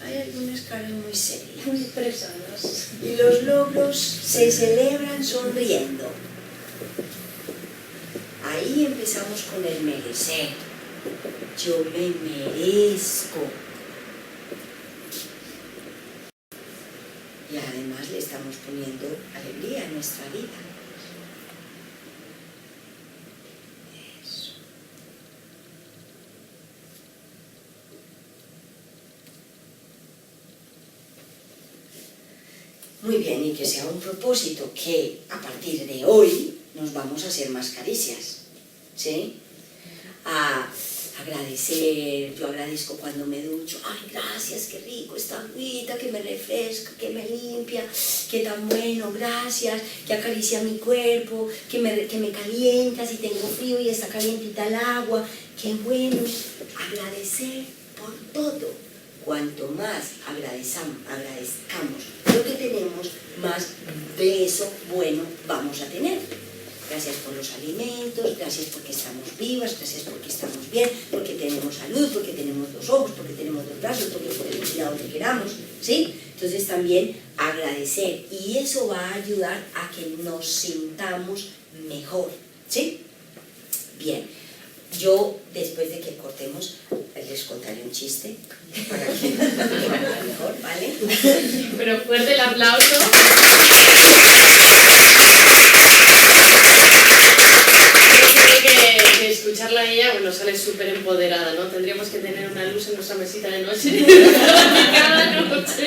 Speaker 1: Hay algunas caras muy serias.
Speaker 2: Muy expresadas.
Speaker 1: Y los logros se celebran sonriendo. Ahí empezamos con el merecer. Yo me merezco. Y además le estamos poniendo alegría a nuestra vida. Eso. Muy bien, y que sea un propósito que a partir de hoy nos vamos a hacer más caricias, ¿sí? A agradecer, yo agradezco cuando me ducho, ay gracias, qué rico esta agüita, que me refresca, que me limpia, qué tan bueno, gracias, que acaricia mi cuerpo, que me calienta si tengo frío y está calientita el agua, qué bueno, agradecer por todo. Cuanto más agradezcamos lo que tenemos, más de eso bueno vamos a tener. Gracias por los alimentos, gracias porque estamos vivas, gracias porque estamos bien, porque tenemos salud, porque tenemos dos ojos, porque tenemos dos brazos, porque podemos ir a donde queramos, ¿sí? Entonces también agradecer, y eso va a ayudar a que nos sintamos mejor, ¿sí? Bien. Yo, después de que cortemos, les contaré un chiste para que mejor, ¿vale?
Speaker 2: Pero fuerte el aplauso. Yo creo que escucharla a ella, bueno, sale súper empoderada, ¿no? Tendríamos que tener una luz en nuestra mesita de noche, para que cada noche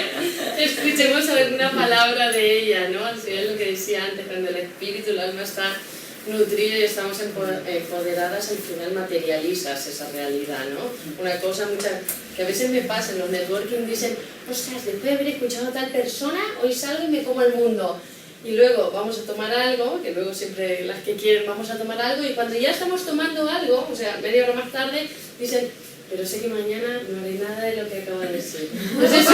Speaker 2: escuchemos alguna palabra de ella, ¿no? Al final lo que decía antes, cuando el espíritu, el alma está nutrida y estamos empoderadas, al final materializas esa realidad, ¿no? Una cosa que a veces me pasa en los networking, dicen, ostras, después de haber escuchado a tal persona, hoy salgo y me como el mundo. Y luego vamos a tomar algo, que luego siempre las que quieren vamos a tomar algo, y cuando ya estamos tomando algo, o sea, media hora más tarde, dicen, pero sé que mañana no haré nada de lo que acabo de decir. Entonces es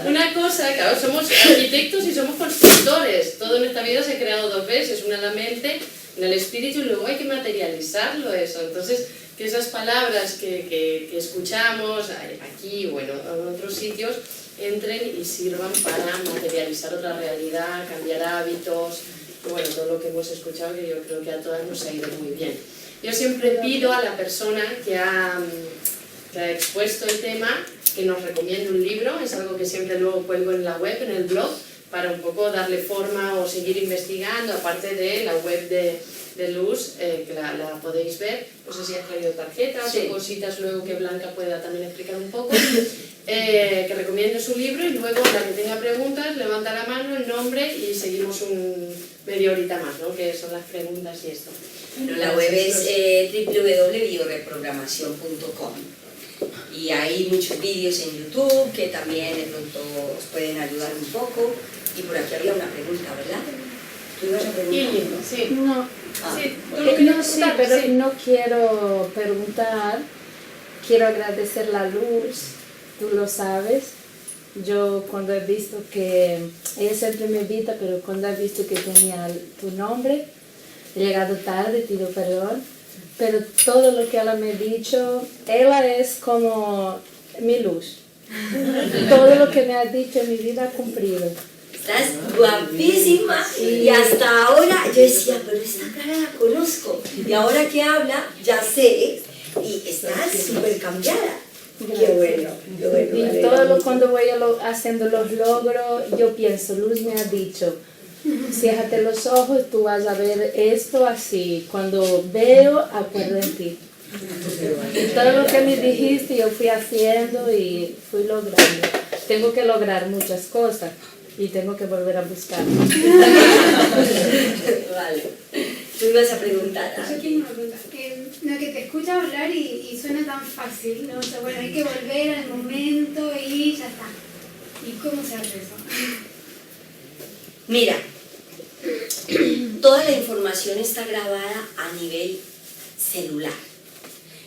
Speaker 2: una cosa, claro, somos arquitectos y somos constructores. Todo en esta vida se ha creado dos veces, una en la mente, en el espíritu, y luego hay que materializarlo eso. Entonces, que esas palabras que escuchamos aquí, bueno, en otros sitios, entren y sirvan para materializar otra realidad, cambiar hábitos, y bueno, todo lo que hemos escuchado, que yo creo que a todas nos ha ido muy bien. Yo siempre pido a la persona que ha expuesto el tema que nos recomiende un libro, es algo que siempre luego cuelgo en la web, en el blog, para un poco darle forma o seguir investigando, aparte de la web de Luz, que la podéis ver. No sé si has traído tarjetas o cositas luego que Blanca pueda también explicar un poco. Que recomiende su libro y luego la que tenga preguntas levanta la mano, el nombre y seguimos media horita más, ¿no? Que son las preguntas y esto.
Speaker 1: Bueno, la web es www.bioreprogramación.com y hay muchos vídeos en YouTube que también de pronto os pueden ayudar un poco. Y por aquí había una pregunta, ¿verdad? ¿Tú ibas a preguntar?
Speaker 2: Sí.
Speaker 4: No,
Speaker 2: Sí,
Speaker 4: pero no quiero preguntar, quiero agradecer la luz, tú lo sabes. Yo cuando he visto que, ella siempre me invita, pero cuando he visto que tenía tu nombre, he llegado tarde, pido perdón, pero todo lo que ella me ha dicho, ella es como mi luz. Todo lo que me ha dicho en mi vida ha cumplido.
Speaker 1: Estás guapísima y hasta ahora yo decía, pero esta cara la conozco y ahora que habla ya sé y estás súper cambiada. Qué bueno, qué bueno.
Speaker 4: Y todo cuando voy haciendo los logros, yo pienso, Luz me ha dicho, ciérrate los ojos, tú vas a ver esto así. Cuando veo, acuerdo en ti. Todo lo que me dijiste yo fui haciendo y fui logrando. Tengo que lograr muchas cosas y tengo que volver a buscar.
Speaker 1: Vale. Tú ibas a preguntar.
Speaker 5: Yo tengo una pregunta. No, que te escucha hablar y suena tan fácil, ¿no? O sea, bueno, hay que volver al momento y ya está. ¿Y cómo se hace eso?
Speaker 1: Mira, toda la información está grabada a nivel celular.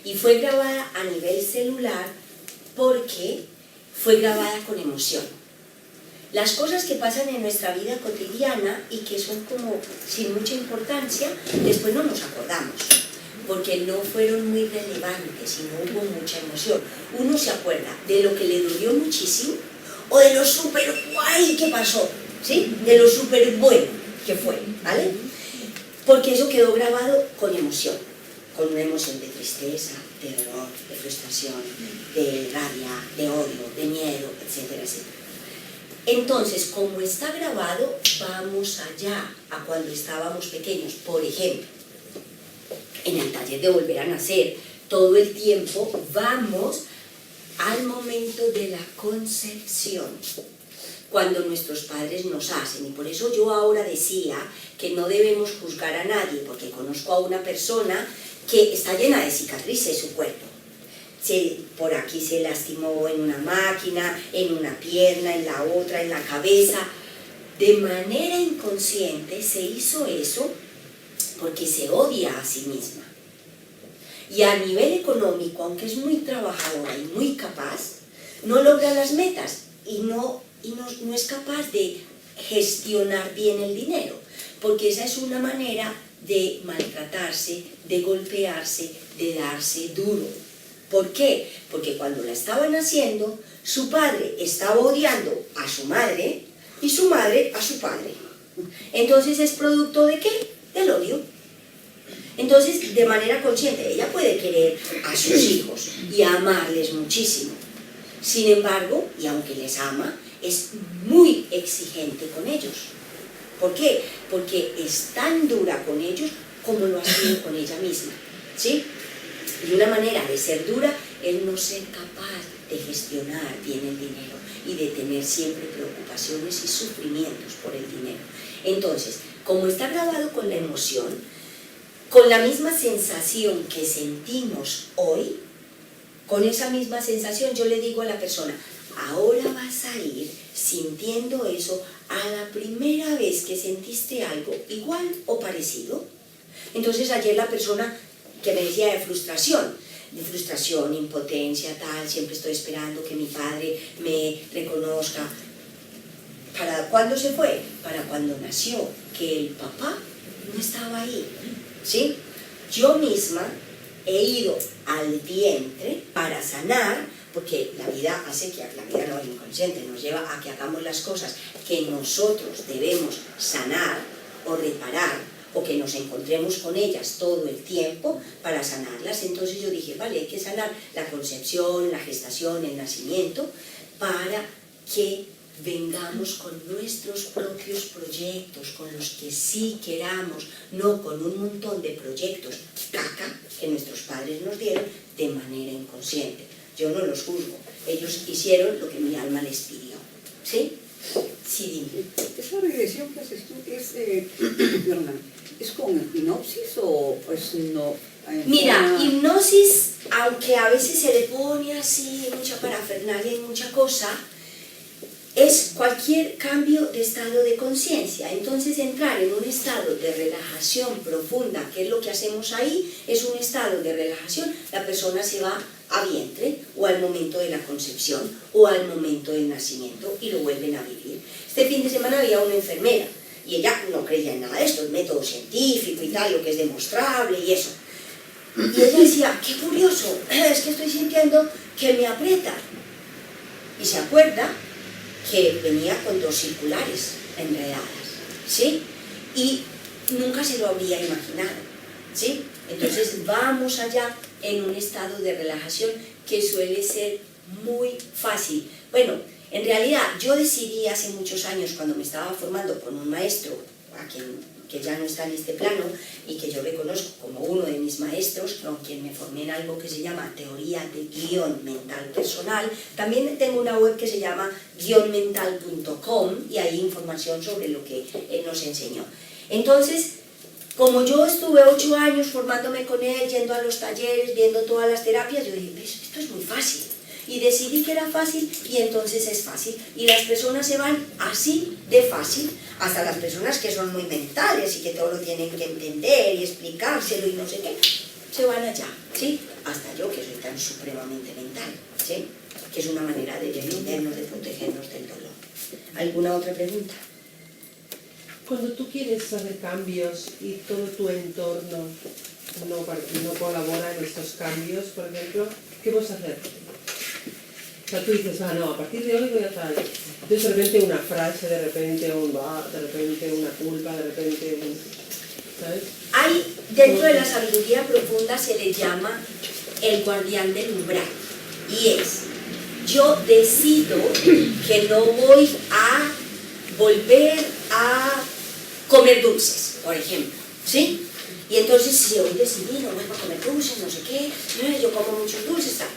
Speaker 1: Y fue grabada a nivel celular porque fue grabada con emoción. Las cosas que pasan en nuestra vida cotidiana y que son como sin mucha importancia, después no nos acordamos, porque no fueron muy relevantes y no hubo mucha emoción. Uno se acuerda de lo que le dolió muchísimo o de lo súper guay que pasó, ¿sí? De lo súper bueno que fue, ¿vale? Porque eso quedó grabado con emoción, con una emoción de tristeza, de dolor, de frustración, de rabia, de odio, de miedo, etcétera, etcétera. Entonces, como está grabado, vamos allá a cuando estábamos pequeños. Por ejemplo, en el taller de Volver a Nacer, todo el tiempo vamos al momento de la concepción, cuando nuestros padres nos hacen. Y por eso yo ahora decía que no debemos juzgar a nadie, porque conozco a una persona que está llena de cicatrices su cuerpo. Por aquí se lastimó en una máquina, en una pierna, en la otra, en la cabeza. De manera inconsciente se hizo eso porque se odia a sí misma. Y a nivel económico, aunque es muy trabajadora y muy capaz, no logra las metas y no es capaz de gestionar bien el dinero, porque esa es una manera de maltratarse, de golpearse, de darse duro. ¿Por qué? Porque cuando la estaban haciendo, su padre estaba odiando a su madre y su madre a su padre. Entonces, ¿es producto de qué? Del odio. Entonces, de manera consciente, ella puede querer a sus hijos y amarles muchísimo. Sin embargo, y aunque les ama, es muy exigente con ellos. ¿Por qué? Porque es tan dura con ellos como lo ha sido con ella misma, ¿sí? Y una manera de ser dura es no ser capaz de gestionar bien el dinero y de tener siempre preocupaciones y sufrimientos por el dinero. Entonces, como está grabado con la emoción, con la misma sensación que sentimos hoy, con esa misma sensación yo le digo a la persona, ahora vas a ir sintiendo eso a la primera vez que sentiste algo igual o parecido. Entonces ayer la persona que me decía de frustración, impotencia, tal, siempre estoy esperando que mi padre me reconozca. ¿Para cuándo se fue? Para cuando nació, que el papá no estaba ahí, ¿sí? Yo misma he ido al vientre para sanar, porque la vida hace que, la vida no es inconsciente, nos lleva a que hagamos las cosas que nosotros debemos sanar o reparar, o que nos encontremos con ellas todo el tiempo para sanarlas. Entonces yo dije, vale, hay que sanar la concepción, la gestación, el nacimiento, para que vengamos con nuestros propios proyectos, con los que sí queramos, no con un montón de proyectos caca que nuestros padres nos dieron de manera inconsciente. Yo no los juzgo, ellos hicieron lo que mi alma les pidió, ¿sí? Sí, dime.
Speaker 3: ¿Esa regresión que haces tú es con hipnosis o pues no?
Speaker 1: Mira, hipnosis, aunque a veces se le pone así mucha parafernalia y mucha cosa, es cualquier cambio de estado de conciencia. Entonces entrar en un estado de relajación profunda, que es lo que hacemos ahí, es un estado de relajación, la persona se va a vientre o al momento de la concepción o al momento del nacimiento y lo vuelven a vivir. Este fin de semana había una enfermera y ella no creía en nada de esto, el método científico y tal, lo que es demostrable y eso. Y ella decía, qué curioso, es que estoy sintiendo que me aprieta. Y se acuerda que venía con 2 circulares enredadas, ¿sí? Y nunca se lo habría imaginado, ¿sí? Entonces vamos allá en un estado de relajación que suele ser muy fácil. Bueno, en realidad yo decidí hace muchos años, cuando me estaba formando con un maestro a quien que ya no está en este plano y que yo reconozco como uno de mis maestros, con quien me formé en algo que se llama teoría de guión mental personal. También tengo una web que se llama guionmental.com y hay información sobre lo que él nos enseñó. Entonces, como yo estuve 8 años formándome con él, yendo a los talleres, viendo todas las terapias, yo dije, esto es muy fácil. Y decidí que era fácil y entonces es fácil. Y las personas se van así de fácil, hasta las personas que son muy mentales y que todo lo tienen que entender y explicárselo y no sé qué, se van allá, ¿sí? Hasta yo que soy tan supremamente mental, ¿sí? Que es una manera de defendernos, de protegernos del dolor. ¿Alguna otra pregunta?
Speaker 3: Cuando tú quieres hacer cambios y todo tu entorno no colabora en estos cambios, por ejemplo, ¿qué vas a hacer? O sea, tú dices, no, a partir de hoy voy a tal. Entonces de repente una frase, de repente un va, de repente una culpa, de repente un... ¿Sabes?
Speaker 1: Hay, dentro de la sabiduría profunda se le llama el guardián del umbral. Y es, yo decido que no voy a volver a comer dulces, por ejemplo, ¿sí? Y entonces si hoy decidí no vuelvo a comer dulces, no sé qué, yo como muchos dulces, tal.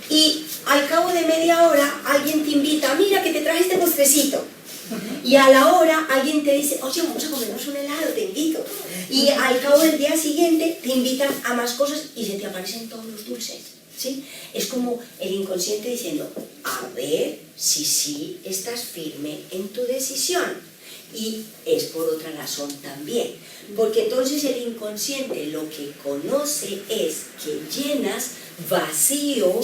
Speaker 1: Y al cabo de media hora alguien te invita, mira que te traje este postrecito. Y a la hora alguien te dice, oye, vamos a comernos un helado, te invito. Y al cabo del día siguiente te invitan a más cosas y se te aparecen todos los dulces, ¿sí? Es como el inconsciente diciendo, a ver si sí estás firme en tu decisión. Y es por otra razón también, porque entonces el inconsciente lo que conoce es que llenas vacío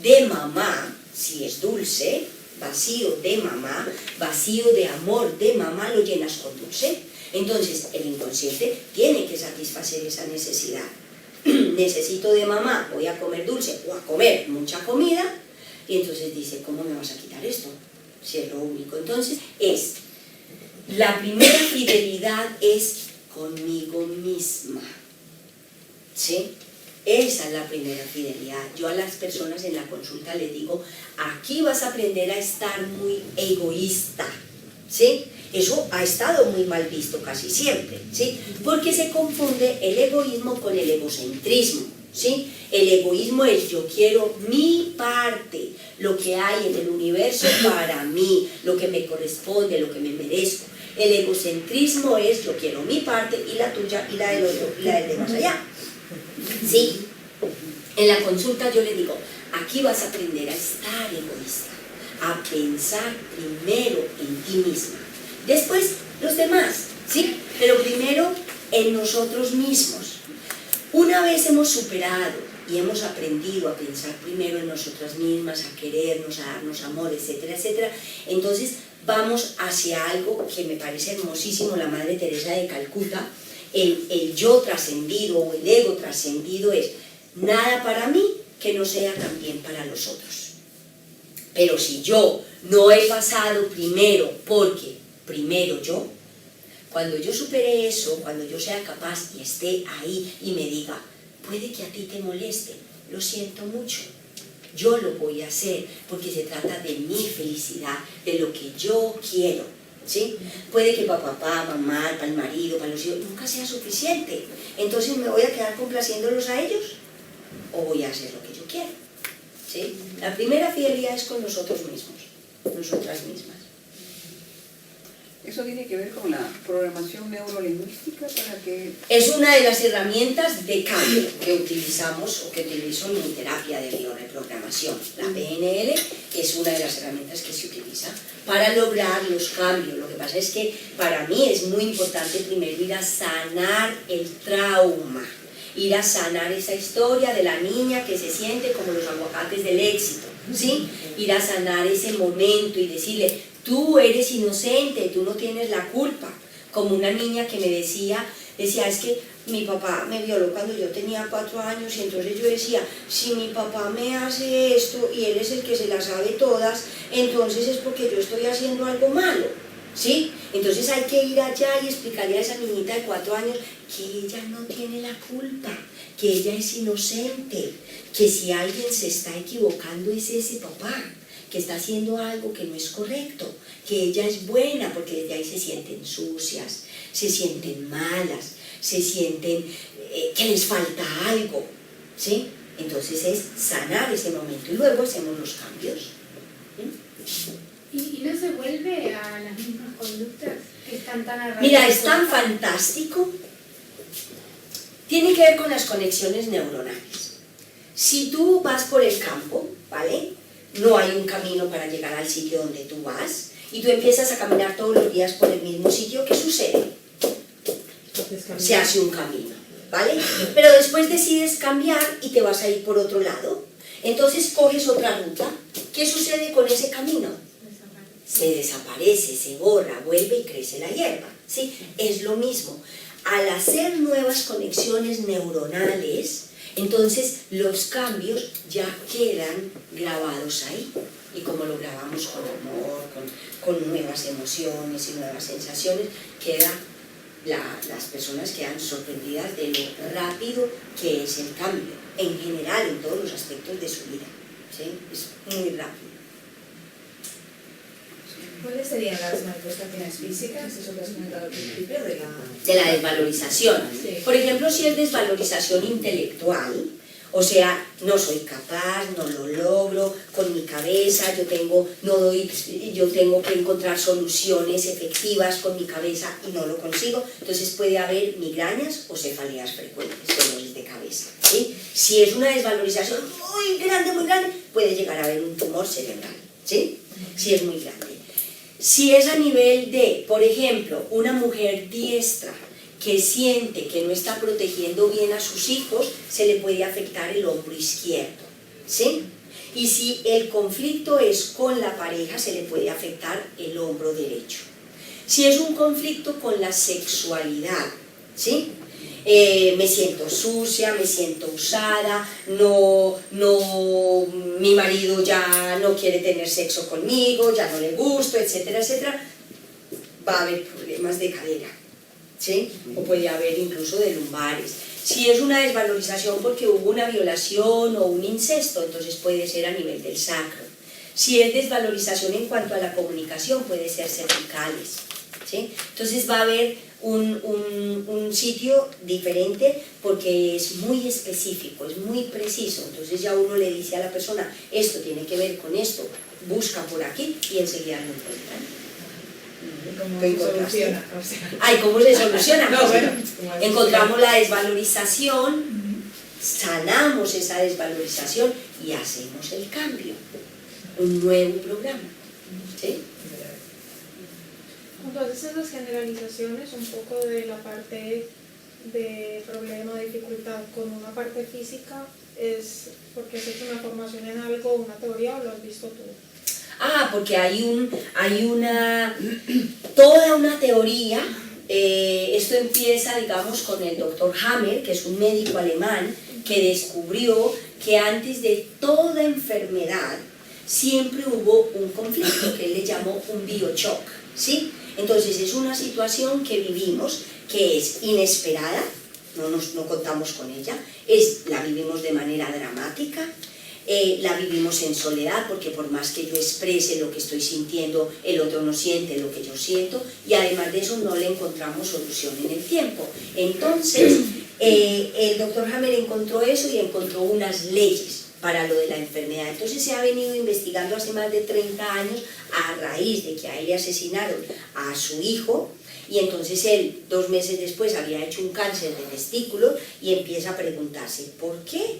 Speaker 1: de mamá, si es dulce, vacío de mamá, vacío de amor de mamá, lo llenas con dulce. Entonces el inconsciente tiene que satisfacer esa necesidad. Necesito de mamá, voy a comer dulce o a comer mucha comida, y entonces dice, ¿cómo me vas a quitar esto? Si es lo único. Entonces la primera fidelidad es conmigo misma, ¿sí? Esa es la primera fidelidad. Yo a las personas en la consulta les digo, aquí vas a aprender a estar muy egoísta, ¿sí? Eso ha estado muy mal visto casi siempre, ¿sí? Porque se confunde el egoísmo con el egocentrismo, ¿sí? El egoísmo es yo quiero mi parte, lo que hay en el universo para mí, lo que me corresponde, lo que me merezco. El egocentrismo es yo quiero mi parte y la tuya y la del otro y la del de más allá. ¿Sí? En la consulta yo le digo, aquí vas a aprender a estar egoísta, a pensar primero en ti misma, después los demás, ¿sí? Pero primero en nosotros mismos. Una vez hemos superado y hemos aprendido a pensar primero en nosotras mismas, a querernos, a darnos amor, etcétera, etcétera, entonces vamos hacia algo que me parece hermosísimo, la Madre Teresa de Calcuta, el yo trascendido o el ego trascendido es nada para mí que no sea también para los otros. Pero si yo no he pasado primero, porque primero yo, cuando yo supere eso, cuando yo sea capaz y esté ahí y me diga, puede que a ti te moleste, lo siento mucho, yo lo voy a hacer porque se trata de mi felicidad, de lo que yo quiero, ¿sí? Puede que para papá, mamá, para el marido, para los hijos, nunca sea suficiente. Entonces, ¿me voy a quedar complaciéndolos a ellos? ¿O voy a hacer lo que yo quiero? ¿Sí? La primera fidelidad es con nosotros mismos, nosotras mismas.
Speaker 6: ¿Eso tiene que ver con la programación neurolingüística para que...?
Speaker 1: Es una de las herramientas de cambio que utilizamos o que utilizo en mi terapia de bioreprogramación. La PNL es una de las herramientas que se utiliza para lograr los cambios. Lo que pasa es que para mí es muy importante primero ir a sanar el trauma, ir a sanar esa historia de la niña que se siente como los aguacates del éxito, ¿sí? Ir a sanar ese momento y decirle, tú eres inocente, tú no tienes la culpa. Como una niña que me decía, es que mi papá me violó cuando yo tenía 4 años y entonces yo decía, si mi papá me hace esto y él es el que se las sabe todas, entonces es porque yo estoy haciendo algo malo, ¿sí? Entonces hay que ir allá y explicarle a esa niñita de 4 años que ella no tiene la culpa, que ella es inocente, que si alguien se está equivocando es ese papá, que está haciendo algo que no es correcto, que ella es buena, porque desde ahí se sienten sucias, se sienten malas, se sienten que les falta algo, ¿sí? Entonces es sanar ese momento y luego hacemos los cambios.
Speaker 5: ¿Y no se vuelve a las mismas conductas que están tan arraigadas?
Speaker 1: Mira, es tan fantástico. Tiene que ver con las conexiones neuronales. Si tú vas por el campo, ¿vale? No hay un camino para llegar al sitio donde tú vas y tú empiezas a caminar todos los días por el mismo sitio, ¿qué sucede? Se hace un camino, ¿vale? Pero después decides cambiar y te vas a ir por otro lado. Entonces coges otra ruta. ¿Qué sucede con ese camino? Se desaparece, se borra, vuelve y crece la hierba, ¿sí? Es lo mismo. Al hacer nuevas conexiones neuronales, entonces los cambios ya quedan grabados ahí. Y como lo grabamos con amor, con nuevas emociones y nuevas sensaciones, las personas quedan sorprendidas de lo rápido que es el cambio, en general, en todos los aspectos de su vida, ¿sí? Es muy rápido.
Speaker 7: ¿Cuáles serían las manifestaciones físicas, eso que has comentado al principio,
Speaker 1: de la desvalorización?
Speaker 7: Sí.
Speaker 1: Por ejemplo, si es desvalorización intelectual, o sea, no soy capaz, no lo logro, con mi cabeza, yo tengo que encontrar soluciones efectivas con mi cabeza y no lo consigo, entonces puede haber migrañas o cefaleas frecuentes, dolores de cabeza, ¿sí? Si es una desvalorización muy grande, puede llegar a haber un tumor cerebral, ¿sí? Si es muy grande. Si es a nivel de, por ejemplo, una mujer diestra que siente que no está protegiendo bien a sus hijos, se le puede afectar el hombro izquierdo, ¿sí? Y si el conflicto es con la pareja, se le puede afectar el hombro derecho. Si es un conflicto con la sexualidad, ¿sí? Me siento sucia, me siento usada, mi marido ya no quiere tener sexo conmigo, ya no le gusto, etcétera, etcétera, va a haber problemas de cadera, ¿sí? O puede haber incluso de lumbares. Si es una desvalorización porque hubo una violación o un incesto, entonces puede ser a nivel del sacro. Si es desvalorización en cuanto a la comunicación, puede ser cervicales, ¿sí? Entonces va a haber un sitio diferente porque es muy específico, es muy preciso. Entonces ya uno le dice a la persona, esto tiene que ver con esto, busca por aquí y enseguida lo encuentran.
Speaker 7: ¿Cómo se soluciona? O sea,
Speaker 1: Ay, ¿cómo se soluciona?
Speaker 7: no,
Speaker 1: Pues,
Speaker 7: bueno, como has
Speaker 1: encontramos la desvalorización, sanamos esa desvalorización y hacemos el cambio, un nuevo programa, ¿sí?
Speaker 8: Cuando haces esas generalizaciones, un poco de la parte de problema, dificultad con una parte física, ¿es porque has hecho una formación en algo, una teoría, o lo has visto tú?
Speaker 1: Porque hay toda una teoría. Esto empieza, digamos, con el doctor Hammer, que es un médico alemán, que descubrió que antes de toda enfermedad siempre hubo un conflicto, que él le llamó un bioshock, ¿sí? Entonces es una situación que vivimos, que es inesperada, no contamos con ella, la vivimos de manera dramática, la vivimos en soledad, porque por más que yo exprese lo que estoy sintiendo, el otro no siente lo que yo siento, y además de eso no le encontramos solución en el tiempo. Entonces, el doctor Hammer encontró eso y encontró unas leyes para lo de la enfermedad. Entonces se ha venido investigando hace más de 30 años a raíz de que a él le asesinaron a su hijo, y entonces él 2 meses después había hecho un cáncer de testículos y empieza a preguntarse, ¿por qué?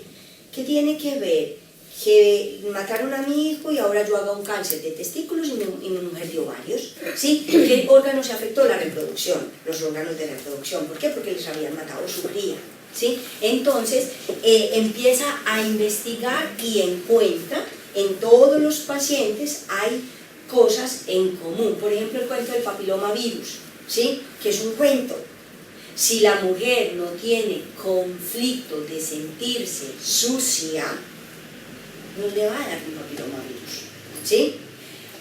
Speaker 1: ¿Qué tiene que ver que mataron a mi hijo y ahora yo haga un cáncer de testículos y mi mujer de ovarios? ¿Sí? ¿Qué órgano se afectó? La reproducción, los órganos de reproducción. ¿Por qué? Porque les habían matado su cría, ¿sí? Entonces empieza a investigar y encuentra en todos los pacientes hay cosas en común. Por ejemplo, el cuento del papilomavirus, ¿sí? Que es un cuento. Si la mujer no tiene conflicto de sentirse sucia, no le va a dar un papilomavirus, ¿sí?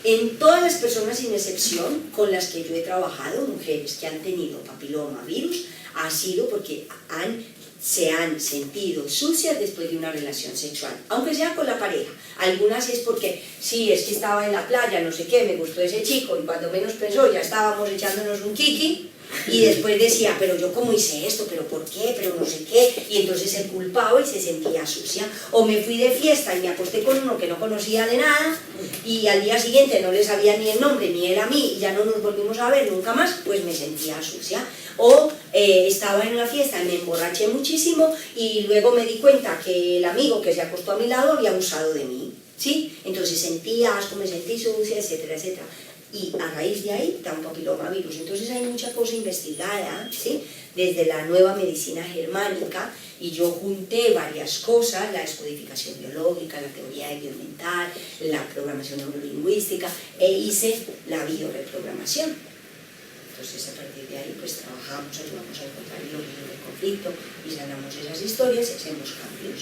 Speaker 1: En todas las personas, sin excepción, con las que yo he trabajado, mujeres que han tenido papilomavirus, ha sido porque han se han sentido sucias después de una relación sexual, aunque sea con la pareja. Algunas es porque, sí, es que estaba en la playa, no sé qué, me gustó ese chico, y cuando menos pensó ya estábamos echándonos un kiki, y después decía, pero yo cómo hice esto, pero por qué, pero no sé qué, y entonces se culpaba y se sentía sucia. O me fui de fiesta y me acosté con uno que no conocía de nada, y al día siguiente no le sabía ni el nombre ni él a mí, y ya no nos volvimos a ver nunca más, pues me sentía sucia. O estaba en una fiesta y me emborraché muchísimo y luego me di cuenta que el amigo que se acostó a mi lado había abusado de mí, ¿sí? Entonces sentí asco, me sentí sucia, etcétera, etcétera. Y a raíz de ahí da un papilomavirus. Entonces hay mucha cosa investigada, ¿sí? Desde la nueva medicina germánica, y yo junté varias cosas, la descodificación biológica, la teoría biomental, la programación neurolingüística, e hice la bioreprogramación. Entonces a partir de ahí pues trabajamos, ayudamos a encontrar el origen del conflicto y sanamos esas historias y hacemos cambios.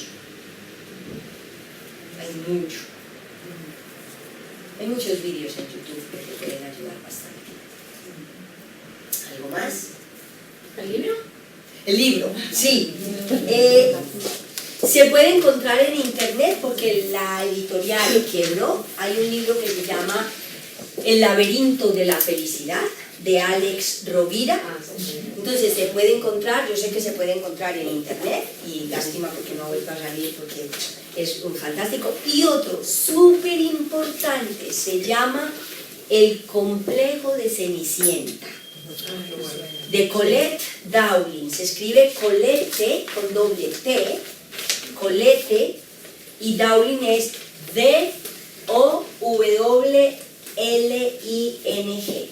Speaker 1: Hay muchos vídeos en YouTube que te pueden ayudar bastante. ¿Algo más?
Speaker 2: ¿El libro?
Speaker 1: El libro, sí. Se puede encontrar en internet porque la editorial quebró. Hay un libro que se llama El laberinto de la felicidad, de Alex Rovira. Entonces se puede encontrar, yo sé que se puede encontrar en internet, y lástima porque no ha vuelto a salir porque es un fantástico. Y otro súper importante se llama El complejo de Cenicienta, de Colette Dowling. Se escribe Colette con doble T, Colette, y Dowling es D-O-W-L-I-N-G.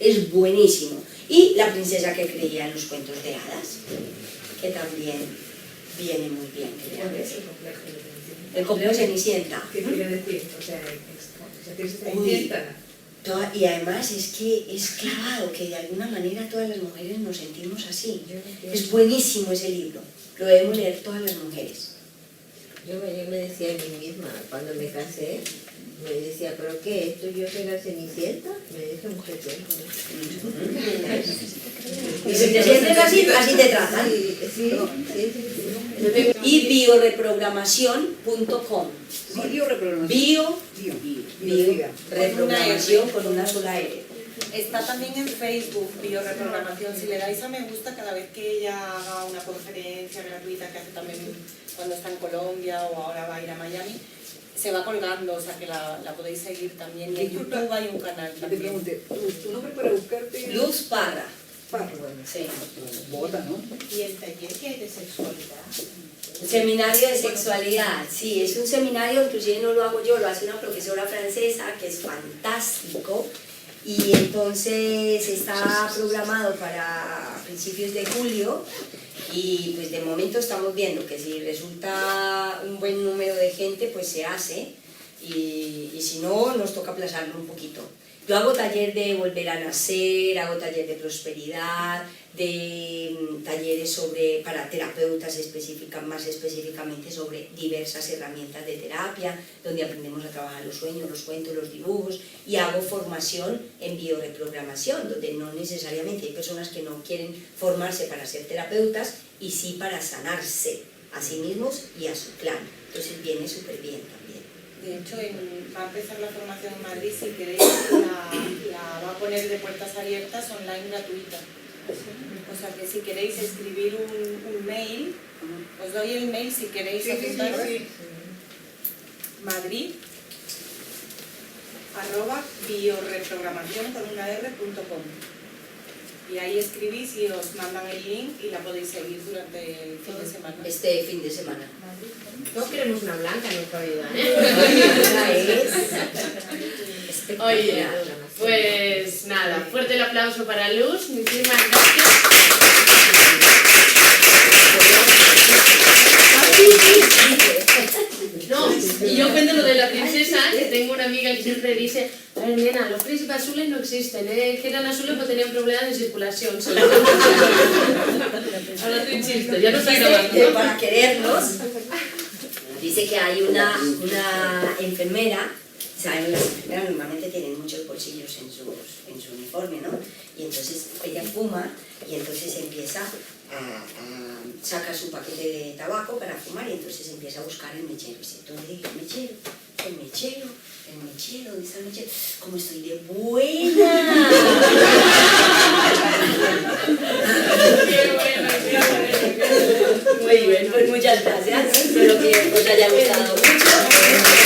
Speaker 1: Es buenísimo. Y La princesa que creía en los cuentos de hadas, que también viene muy bien.
Speaker 7: ¿Cuál es el complejo de Cenicienta?
Speaker 1: El complejo de Cenicienta.
Speaker 7: ¿Qué quiere decir? O sea, ¿tienes Cenicienta?
Speaker 1: Y además es que es clavado, que de alguna manera todas las mujeres nos sentimos así. Es buenísimo ese libro, lo debemos leer todas las mujeres.
Speaker 9: Yo me decía a mí misma, cuando me casé, me decía, ¿pero qué? ¿Esto yo soy la Cenicienta? Me dije mujer tiempo.
Speaker 1: Y si te sientes así, así te tratan.
Speaker 9: Sí.
Speaker 1: Y bioreprogramación.com. Bioreprogramación con una sola R.
Speaker 10: Está también en Facebook, Bioreprogramación. Si le dais a me gusta cada vez que ella haga una conferencia gratuita que hace también cuando está en Colombia o ahora va a ir a Miami, se va colgando, o sea que la podéis seguir también. Y en YouTube hay un canal
Speaker 6: Te
Speaker 10: también.
Speaker 6: pregunté, ¿tu nombre para buscarte?
Speaker 1: Luz Parra.
Speaker 6: Parra, bueno.
Speaker 1: Sí.
Speaker 6: Bota, ¿no?
Speaker 10: ¿Y el taller que hay de sexualidad?
Speaker 1: Seminario de sexualidad, sí, es un seminario, inclusive no lo hago yo, lo hace una profesora francesa que es fantástico, y entonces está programado para principios de julio, y pues de momento estamos viendo que si resulta un buen número de gente pues se hace, y si no nos toca aplazarlo un poquito. Yo hago taller de volver a nacer, hago taller de prosperidad, de talleres para terapeutas más específicamente sobre diversas herramientas de terapia, donde aprendemos a trabajar los sueños, los cuentos, los dibujos, y hago formación en bioreprogramación, donde no necesariamente hay personas que no quieren formarse para ser terapeutas, y sí para sanarse a sí mismos y a su clan. Entonces viene súper bien también.
Speaker 10: De hecho, va a empezar la formación en Madrid, si queréis, la va a poner de puertas abiertas online gratuita. O sea que si queréis escribir un mail, os doy el mail si queréis apuntaros. Madrid @bioreprogramación.com. Y ahí escribís y os mandan el link y la podéis seguir durante el fin de semana.
Speaker 1: Este fin de semana.
Speaker 2: No queremos una blanca en nuestra vida,
Speaker 1: Es
Speaker 2: Oye, pues nada, fuerte el aplauso para Luz, muchísimas gracias. No, y yo cuento lo de la princesa, que tengo una amiga que siempre dice, a ver, nena, los príncipes azules no existen, que eran azules porque tenían problemas de circulación. Ahora te insisto, ya no está grabando.
Speaker 1: Para querernos, dice que hay una enfermera, ¿saben? Las enfermeras normalmente tienen muchos bolsillos en su uniforme, ¿no? Y entonces ella fuma, Y entonces empieza saca su paquete de tabaco para fumar y entonces empieza a buscar el mechero. Y dice, ¿dónde el mechero? El mechero, ¿dónde está el mechero? Como estoy de buena. Muy bien, pues muchas gracias. Espero que os haya gustado mucho.